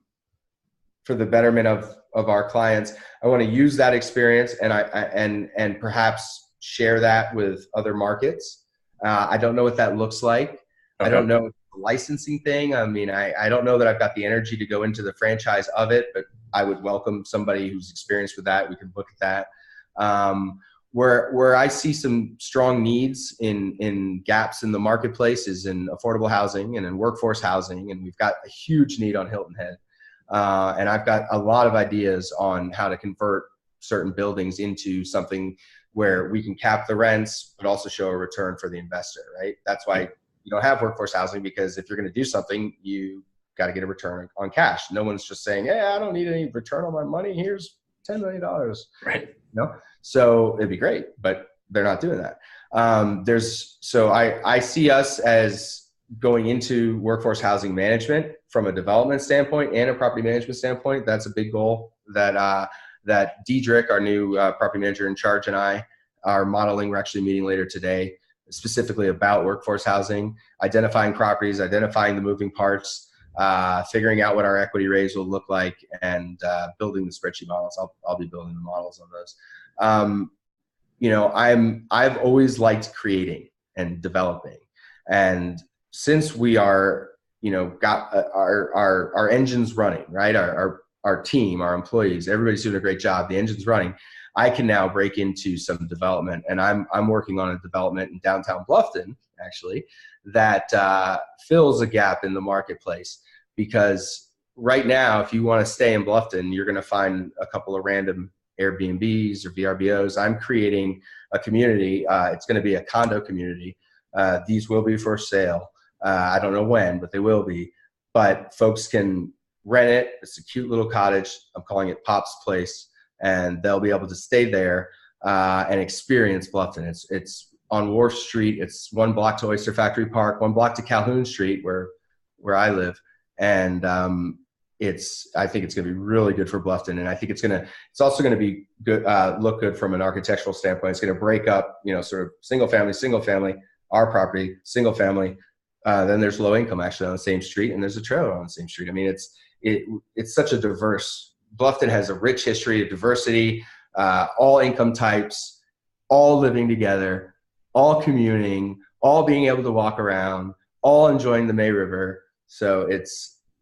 the betterment of our clients. I want to use that experience and perhaps share that with other markets. I don't know what that looks like. Okay. I don't know the licensing thing. I mean, I don't know that I've got the energy to go into the franchise of it, but I would welcome somebody who's experienced with that. We can look at that. Where I see some strong needs in gaps in the marketplace is in affordable housing and in workforce housing, and we've got a huge need on Hilton Head. And I've got a lot of ideas on how to convert certain buildings into something where we can cap the rents, but also show a return for the investor, right? That's why you don't have workforce housing, because if you're going to do something, you got to get a return on cash. No one's just saying, hey, I don't need any return on my money. Here's $10 million. Right. So it'd be great, but they're not doing that. So I see us as going into workforce housing management from a development standpoint and a property management standpoint. That's a big goal that Diedrich, our new property manager in charge, and I are modeling. We're actually meeting later today, specifically about workforce housing, identifying properties, identifying the moving parts, figuring out what our equity raise will look like, and building the spreadsheet models. I'll be building the models on those. I've always liked creating and developing, and since we are, got our engines running, right? Our team, our employees, everybody's doing a great job. The engine's running. I can now break into some development, and I'm working on a development in downtown Bluffton, actually, that fills a gap in the marketplace. Because right now, if you want to stay in Bluffton, you're going to find a couple of random Airbnbs or VRBOs. I'm creating a community. It's going to be a condo community. These will be for sale. I don't know when, but they will be. But folks can rent it. It's a cute little cottage. I'm calling it Pop's Place, and they'll be able to stay there and experience Bluffton. It's on Wharf Street. It's 1 block to Oyster Factory Park, 1 block to Calhoun Street, where I live, and I think it's going to be really good for Bluffton, and I think it's also going to be good, look good from an architectural standpoint. It's going to break up, sort of single family, our property, single family. Then there's low income actually on the same street, and there's a trailer on the same street. I mean, it's such a diverse. Bluffton has a rich history of diversity, all income types, all living together, all communing, all being able to walk around, all enjoying the May River. So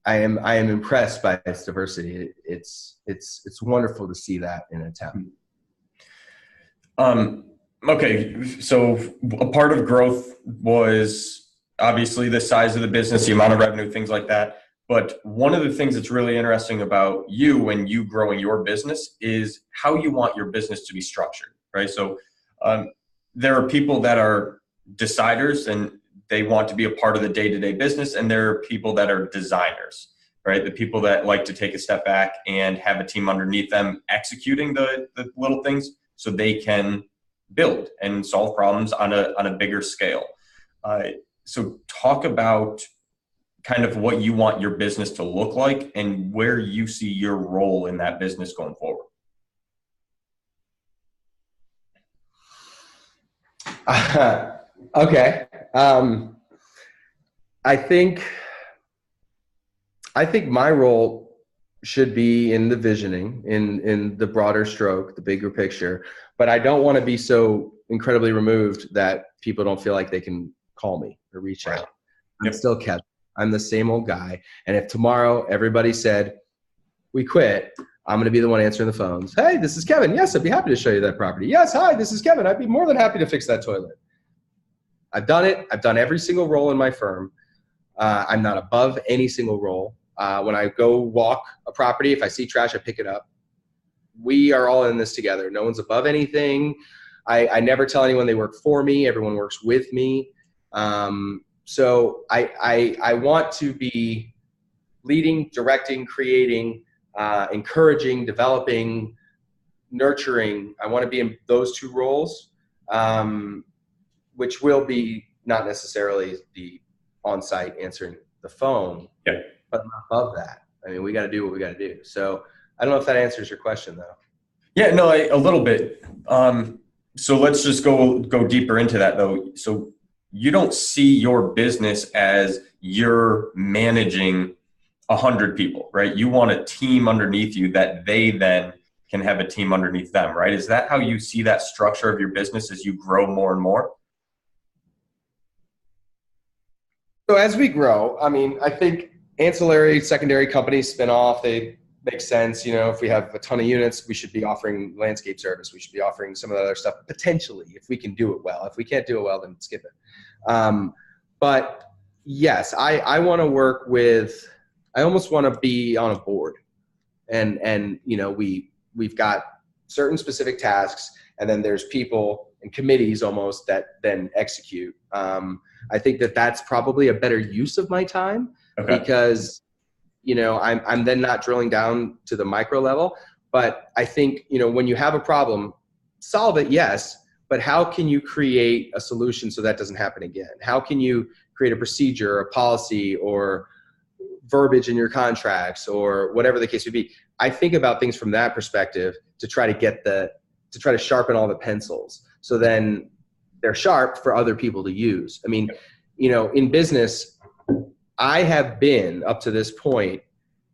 I am impressed by its diversity. It's wonderful to see that in a town. Okay, so a part of growth was obviously the size of the business, the amount of revenue, things like that. But one of the things that's really interesting about you and you growing your business is how you want your business to be structured, right? So there are people that are deciders and they want to be a part of the day-to-day business, and there are people that are designers, right? The people that like to take a step back and have a team underneath them executing the little things so they can build and solve problems on a bigger scale. So talk about kind of what you want your business to look like and where you see your role in that business going forward. Okay. I think my role should be in the visioning, in the broader stroke, the bigger picture. But I don't want to be so incredibly removed that people don't feel like they can call me or reach out. I'm still Kevin. I'm the same old guy. And if tomorrow everybody said, we quit, I'm going to be the one answering the phones. Hey, this is Kevin. Yes, I'd be happy to show you that property. Yes, hi, this is Kevin. I'd be more than happy to fix that toilet. I've done it. I've done every single role in my firm. I'm not above any single role. When I go walk a property, if I see trash, I pick it up. We are all in this together. No one's above anything. I never tell anyone they work for me. Everyone works with me. So I want to be leading, directing, creating, encouraging, developing, nurturing. I want to be in those two roles, which will be not necessarily the on-site answering the phone, but I'm not above that. I mean, we got to do what we got to do. So I don't know if that answers your question, though. Yeah, no, a little bit. So let's just go deeper into that, though. So you don't see your business as you're managing 100 people, right? You want a team underneath you that they then can have a team underneath them, right? Is that how you see that structure of your business as you grow more and more? So as we grow, I mean, I think ancillary, secondary companies spin off. They make sense. You know, if we have a ton of units, we should be offering landscape service. We should be offering some of the other stuff potentially if we can do it well. If we can't do it well, then skip it. But yes, I want to work with. I almost want to be on a board, and you know, we've got certain specific tasks, and then there's people and committees almost that then execute. I think that that's probably a better use of my time because, you know, I'm then not drilling down to the micro level. But I think, you know, when you have a problem, solve it, yes, but how can you create a solution so that doesn't happen again? How can you create a procedure, a policy, or verbiage in your contracts, or whatever the case would be? I think about things from that perspective to try to sharpen all the pencils. So then they're sharp for other people to use. I mean, you know, in business, I have been up to this point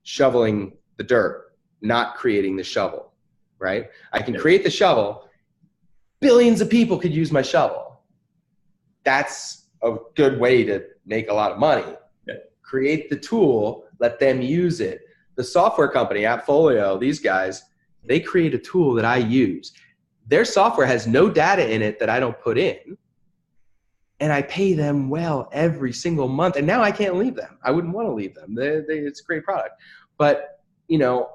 shoveling the dirt, not creating the shovel, right? I can create the shovel. Billions of people could use my shovel. That's a good way to make a lot of money. Create the tool, let them use it. The software company, AppFolio, these guys, they create a tool that I use. Their software has no data in it that I don't put in, and I pay them well every single month. And now I can't leave them. I wouldn't want to leave them. It's a great product. But, you know,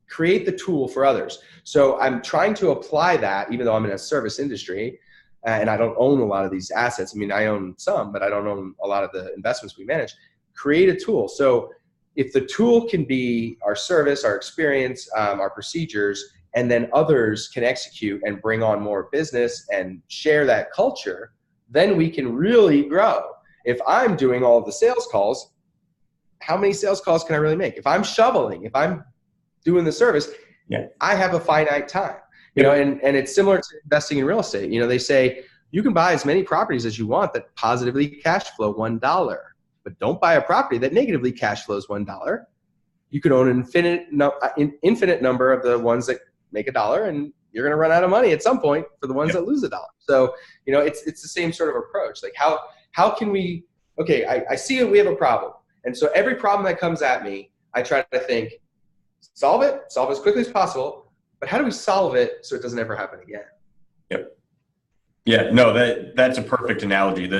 create the tool for others. So I'm trying to apply that, even though I'm in a service industry and I don't own a lot of these assets. I mean, I own some, but I don't own a lot of the investments we manage. Create a tool. So if the tool can be our service, our experience, our procedures, and then others can execute and bring on more business and share that culture, then we can really grow. If I'm doing all of the sales calls, how many sales calls can I really make? If I'm shoveling, if I'm doing the service, I have a finite time. You know, and it's similar to investing in real estate. You know, they say you can buy as many properties as you want that positively cash flow $1, but don't buy a property that negatively cash flows $1. You could own an infinite number of the ones that make $1, and you're going to run out of money at some point for the ones that lose $1. So, you know, it's the same sort of approach. Like how can we, okay, I see that we have a problem. And so every problem that comes at me, I try to think, solve it as quickly as possible, but how do we solve it so it doesn't ever happen again? Yep. Yeah, no, that's a perfect analogy.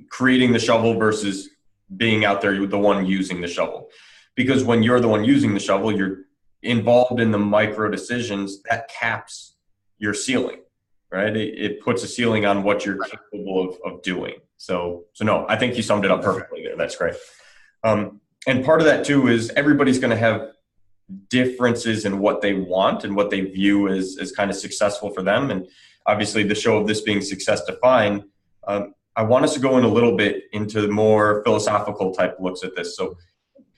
Creating the shovel versus being out there, you're the one using the shovel. Because when you're the one using the shovel, you're involved in the micro decisions that caps your ceiling, right? It puts a ceiling on what you're capable of doing. So no, I think you summed it up perfectly there. That's great. And part of that too is everybody's going to have differences in what they want and what they view as kind of successful for them. And obviously the show of this being Success Defined, I want us to go in a little bit into more philosophical type looks at this. So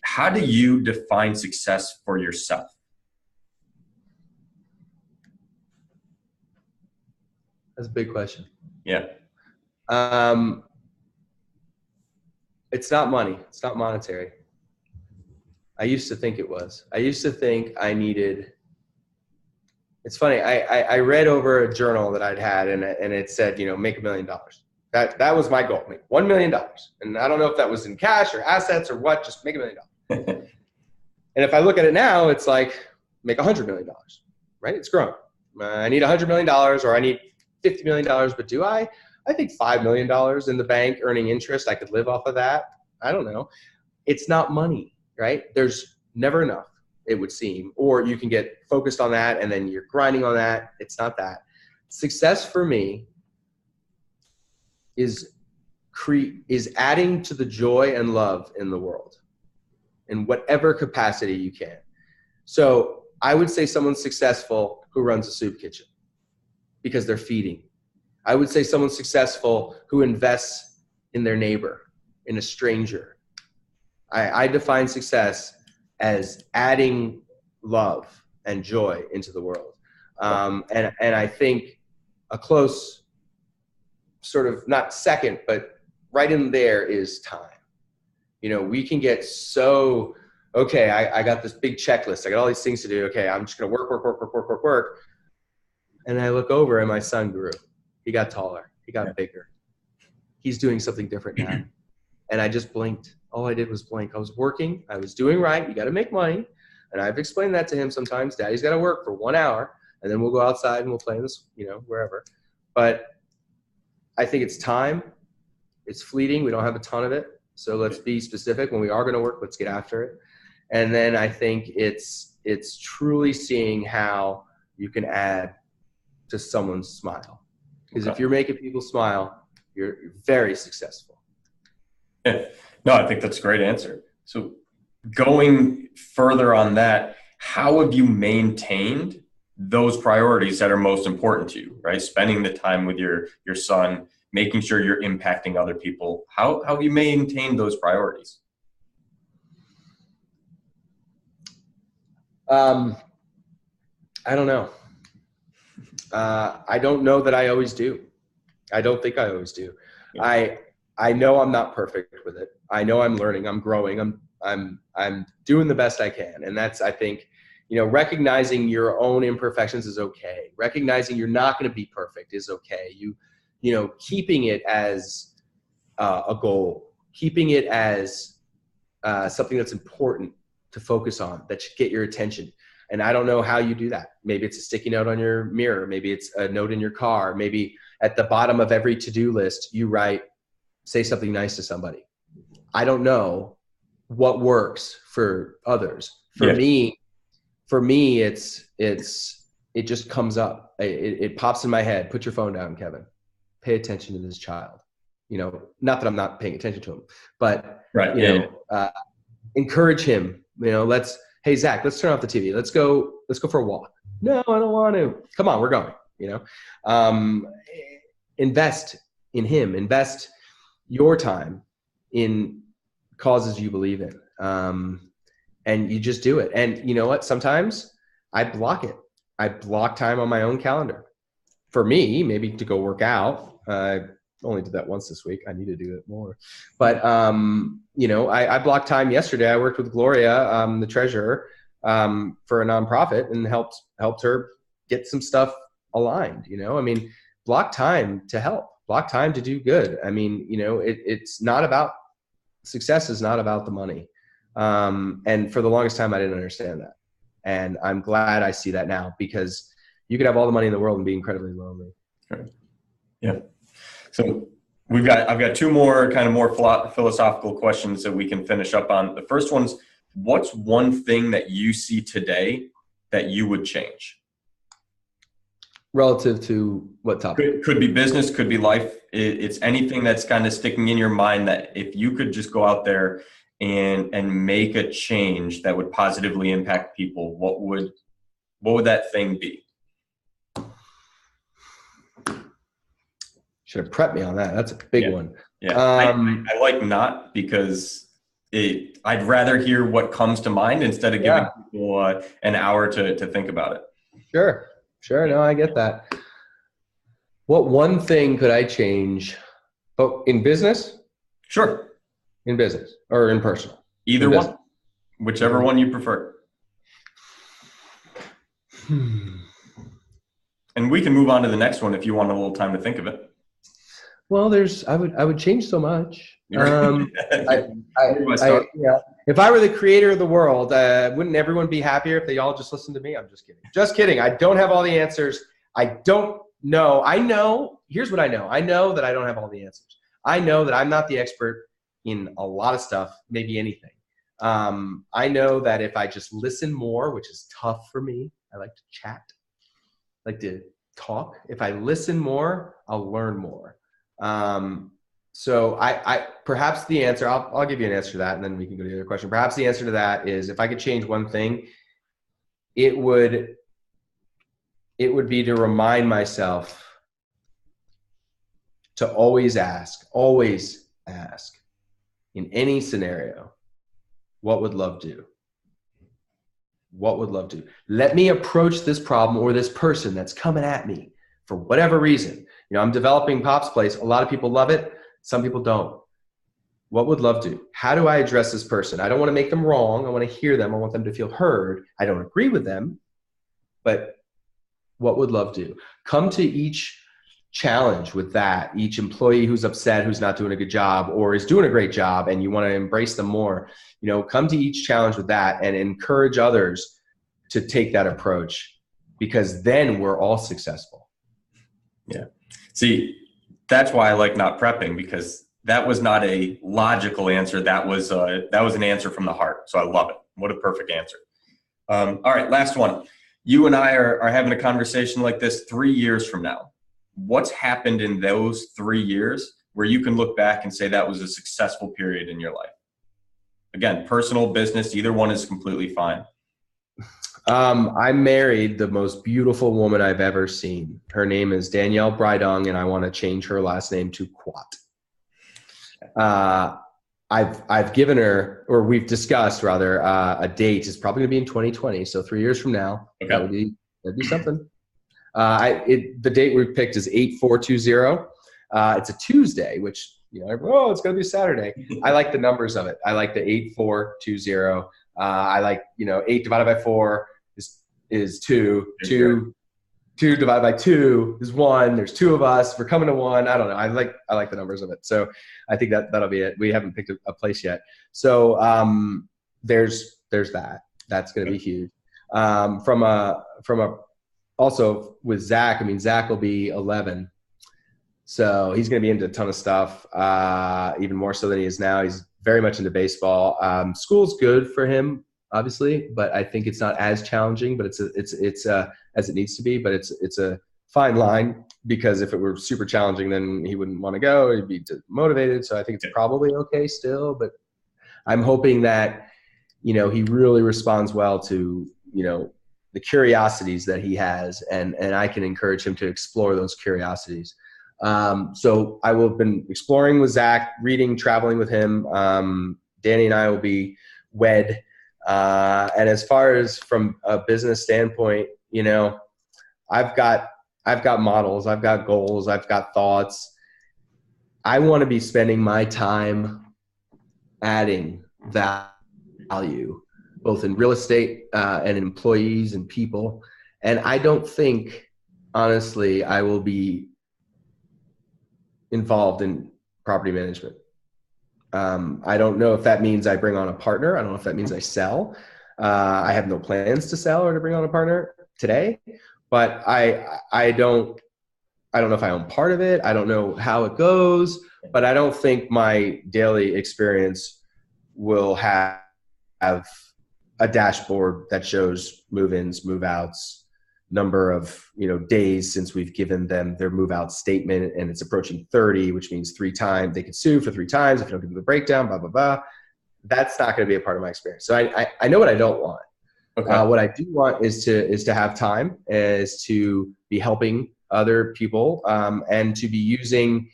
how do you define success for yourself? That's a big question. Yeah. It's not money. It's not monetary. I used to think it was. I used to think I needed. It's funny. I read over a journal that I'd had, and it said, make $1 million. That was my goal, make $1 million. And I don't know if that was in cash or assets or what. Just make $1 million. And if I look at it now, it's like make $100 million. Right? It's growing. I need $100 million, or I need $50 million. But do I? I think $5 million in the bank earning interest, I could live off of that. I don't know. It's not money, right? There's never enough, it would seem. Or you can get focused on that and then you're grinding on that. It's not that. Success for me is adding to the joy and love in the world in whatever capacity you can. So I would say someone's successful who runs a soup kitchen because they're feeding. I would say someone's successful who invests in their neighbor, in a stranger. I define success as adding love and joy into the world. And I think a close sort of, not second, but right in there is time. We can get so, okay, I got this big checklist. I got all these things to do. Okay, I'm just going to work. And I look over and my son grew. He got taller. He got bigger. He's doing something different now. And I just blinked. All I did was blink. I was working. I was doing right. You got to make money. And I've explained that to him sometimes. Daddy's got to work for 1 hour, and then we'll go outside and we'll play in this, wherever. But I think it's time. It's fleeting. We don't have a ton of it. So let's be specific. When we are going to work, let's get after it. And then I think it's truly seeing how you can add to someone's smile. Because if you're making people smile, you're very successful. Yeah. No, I think that's a great answer. So going further on that, how have you maintained those priorities that are most important to you, right? Spending the time with your son, making sure you're impacting other people. How have you maintained those priorities? I don't know. I don't know that I always do. I don't think I always do. Yeah. I know I'm not perfect with it. I know I'm learning. I'm growing. I'm doing the best I can. And that's, I think, recognizing your own imperfections is okay. Recognizing you're not going to be perfect is okay. Keeping it as a goal, keeping it as something that's important to focus on, that should get your attention. And I don't know how you do that. Maybe it's a sticky note on your mirror. Maybe it's a note in your car. Maybe at the bottom of every to-do list, you write, say something nice to somebody. I don't know what works for others. For me, it just comes up. It pops in my head. Put your phone down, Kevin. Pay attention to this child. Not that I'm not paying attention to him, but encourage him. Hey Zach, let's turn off the TV. Let's go for a walk. No, I don't want to. Come on, we're going. Invest in him. Invest your time in causes you believe in. And you just do it. And you know what? Sometimes I block it. I block time on my own calendar. For me, maybe to go work out. I only did that once this week. I need to do it more. But, I blocked time yesterday. I worked with Gloria, the treasurer, for a nonprofit, and helped her get some stuff aligned. Block time to help. Block time to do good. It's not about, success is not about the money. And for the longest time, I didn't understand that. And I'm glad I see that now, because you could have all the money in the world and be incredibly lonely. Right. Yeah. So I've got two more kind of more philosophical questions that we can finish up on. The first one's, what's one thing that you see today that you would change? Relative to what topic? Could be business, could be life. It's anything that's kind of sticking in your mind that if you could just go out there and make a change that would positively impact people, what would that thing be? Should have prepped me on that. That's a big one. Yeah, I like not, because I'd rather hear what comes to mind instead of giving people an hour to think about it. Sure. No, I get that. What one thing could I change? But in business? Sure. In business or in personal? Either one. Whichever one you prefer. And we can move on to the next one if you want a little time to think of it. Well, I would change so much. Yeah. If I were the creator of the world, wouldn't everyone be happier if they all just listened to me? I'm just kidding. Just kidding. I don't have all the answers. I don't know. Here's what I know. I know that I don't have all the answers. I know that I'm not the expert in a lot of stuff, maybe anything. I know that if I just listen more, which is tough for me, I like to chat, I like to talk. If I listen more, I'll learn more. So I perhaps the answer, I'll give you an answer to that, and then we can go to the other question. Perhaps the answer to that is, if I could change one thing, it would be to remind myself to always ask in any scenario, what would love do? What would love do? Let me approach this problem or this person that's coming at me for whatever reason. I'm developing Pop's Place. A lot of people love it. Some people don't. What would love do? How do I address this person? I don't want to make them wrong. I want to hear them. I want them to feel heard. I don't agree with them, but what would love do? Come to each challenge with that. Each employee who's upset, who's not doing a good job or is doing a great job, and you want to embrace them more, come to each challenge with that and encourage others to take that approach, because then we're all successful. Yeah. See, that's why I like not prepping, because that was not a logical answer. That was an answer from the heart. So I love it. What a perfect answer. All right, last one. You and I are having a conversation like this 3 years from now. What's happened in those 3 years where you can look back and say that was a successful period in your life? Again, personal, business, either one is completely fine. I married the most beautiful woman I've ever seen. Her name is Danielle Brydong, and I want to change her last name to Quat. I've given her, or we've discussed rather, a date. It's probably going to be in 2020. So 3 years from now, okay. that'd be something. The date we've picked is 8/4/20. It's a Tuesday, which, it's going to be Saturday. I like the numbers of it. I like the 8/4/20. I like, 8 divided by 4 is 2. 2 divided by 2 is 1. There's 2 of us. We're coming to 1. I don't know. I like the numbers of it. So I think that'll be it. We haven't picked a place yet. So there's that. That's going to be huge. Also with Zach, Zach will be 11. So he's going to be into a ton of stuff, even more so than he is now. He's very much into baseball. School's good for him, obviously, but I think it's not as challenging, but it's as it needs to be, but it's a fine line, because if it were super challenging, then he wouldn't want to go. He'd be motivated. So I think it's probably okay still, but I'm hoping that, he really responds well to, the curiosities that he has, and I can encourage him to explore those curiosities. So I will have been exploring with Zach, reading, traveling with him. Danny and I will be wed. And as far as from a business standpoint, I've got models, I've got goals, I've got thoughts. I want to be spending my time adding value, both in real estate and in employees and people. And I don't think, honestly, I will be involved in property management. I don't know if that means I bring on a partner. I don't know if that means I sell. I have no plans to sell or to bring on a partner today, but I don't know if I own part of it. I don't know how it goes, but I don't think my daily experience will have a dashboard that shows move-ins, move-outs, number of days since we've given them their move-out statement, and it's approaching 30, which means 3 times they could sue for 3 times if you don't give them the breakdown, blah blah blah. That's not going to be a part of my experience. So I know what I don't want. Okay. What I do want is to have time, is to be helping other people, and to be using,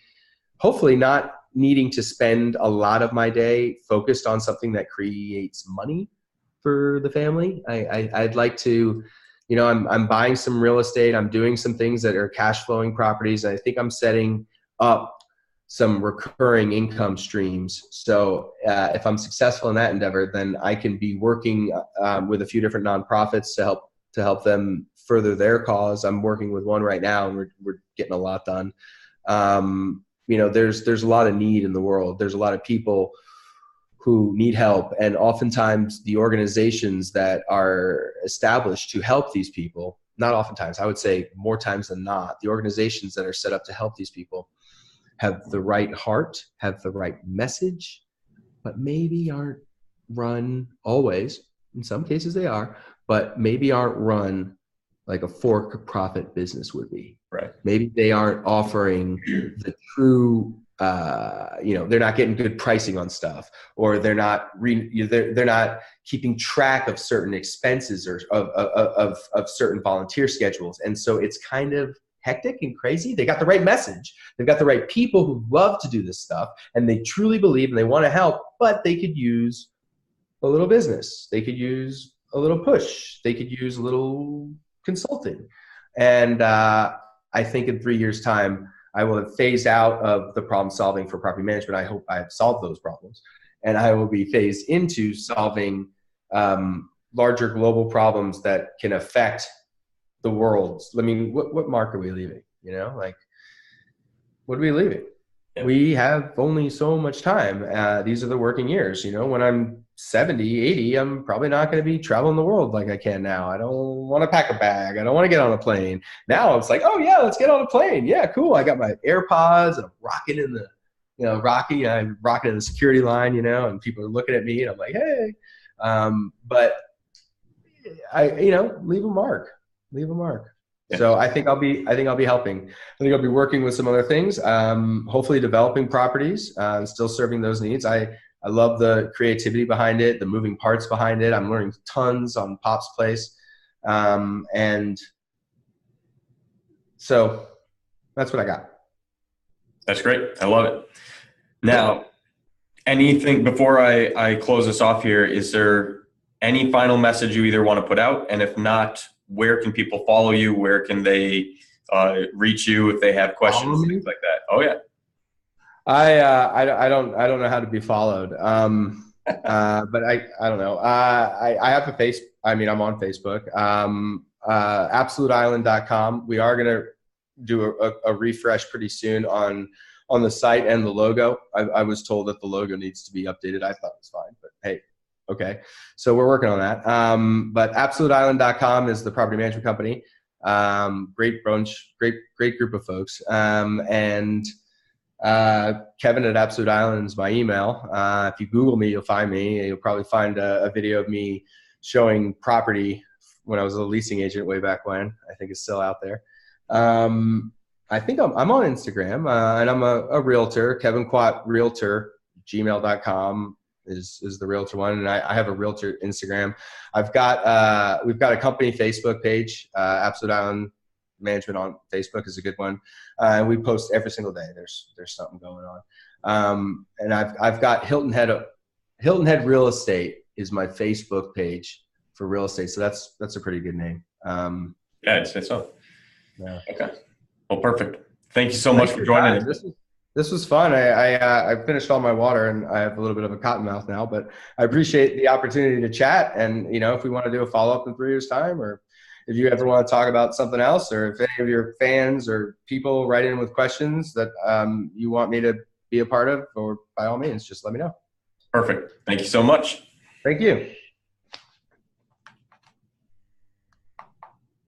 hopefully not needing to spend a lot of my day focused on something that creates money for the family. I'd like to, I'm buying some real estate. I'm doing some things that are cash flowing properties. And I think I'm setting up some recurring income streams. So if I'm successful in that endeavor, then I can be working with a few different nonprofits to help them further their cause. I'm working with one right now, and we're getting a lot done. There's a lot of need in the world. There's a lot of people who need help, and oftentimes the organizations that are established to help these people, not oftentimes, I would say more times than not, the organizations that are set up to help these people have the right heart, have the right message, but maybe aren't run always. In some cases they are, but maybe aren't run like a for-profit business would be. Right. Maybe they aren't offering the true, they're not getting good pricing on stuff, or they're not keeping track of certain expenses or of certain volunteer schedules. And so it's kind of hectic and crazy. They got the right message. They've got the right people who love to do this stuff, and they truly believe and they want to help, but they could use a little business. They could use a little push. They could use a little consulting. And I think in 3 years' time, I will have phased out of the problem solving for property management. I hope I have solved those problems. And I will be phased into solving larger global problems that can affect the world. I mean, what mark are we leaving? What are we leaving? Yeah. We have only so much time. These are the working years. When I'm 70, 80, I'm probably not going to be traveling the world like I can now. I don't want to pack a bag. I don't want to get on a plane. Now it's like, oh yeah, let's get on a plane. Yeah, cool. I got my AirPods and I'm rocking in the, I'm rocking in the security line, and people are looking at me and I'm like, hey, but I, leave a mark. Yeah. So I think I'll be helping. I think I'll be working with some other things. Hopefully developing properties, still serving those needs. I love the creativity behind it, the moving parts behind it. I'm learning tons on Pop's Place. And so that's what I got. That's great. I love it. Now, anything before I close us off here, is there any final message you either want to put out? And if not, where can people follow you? Where can they reach you if they have questions, things like that? Oh yeah. I don't know how to be followed. But I don't know. I have a face. I mean, I'm on Facebook. AbsoluteIsland.com. We are going to do a refresh pretty soon on the site and the logo. I was told that the logo needs to be updated. I thought it was fine, but hey, okay. So we're working on that. But AbsoluteIsland.com is the property management company. Great bunch, great group of folks. And Kevin at Absolute Island is my email. If you Google me, you'll find me. You'll probably find a video of me showing property when I was a leasing agent way back when. I think it's still out there. I think I'm on Instagram, and I'm a realtor. Kevin Quat Realtor, gmail.com is the realtor one, and I have a realtor Instagram. We've got a company Facebook page. Absolute Island Management on Facebook is a good one, and we post every single day. There's something going on, and I've got Hilton Head Real Estate is my Facebook page for real estate. So that's a pretty good name. Yeah, I'd say so. Yeah. Okay. Well, perfect. Thank you so much for joining us. This was fun. I finished all my water and I have a little bit of a cotton mouth now, but I appreciate the opportunity to chat. And if we want to do a follow-up in 3 years' time, or if you ever want to talk about something else, or if any of your fans or people write in with questions that you want me to be a part of, or by all means, just let me know. Perfect. Thank you so much. Thank you.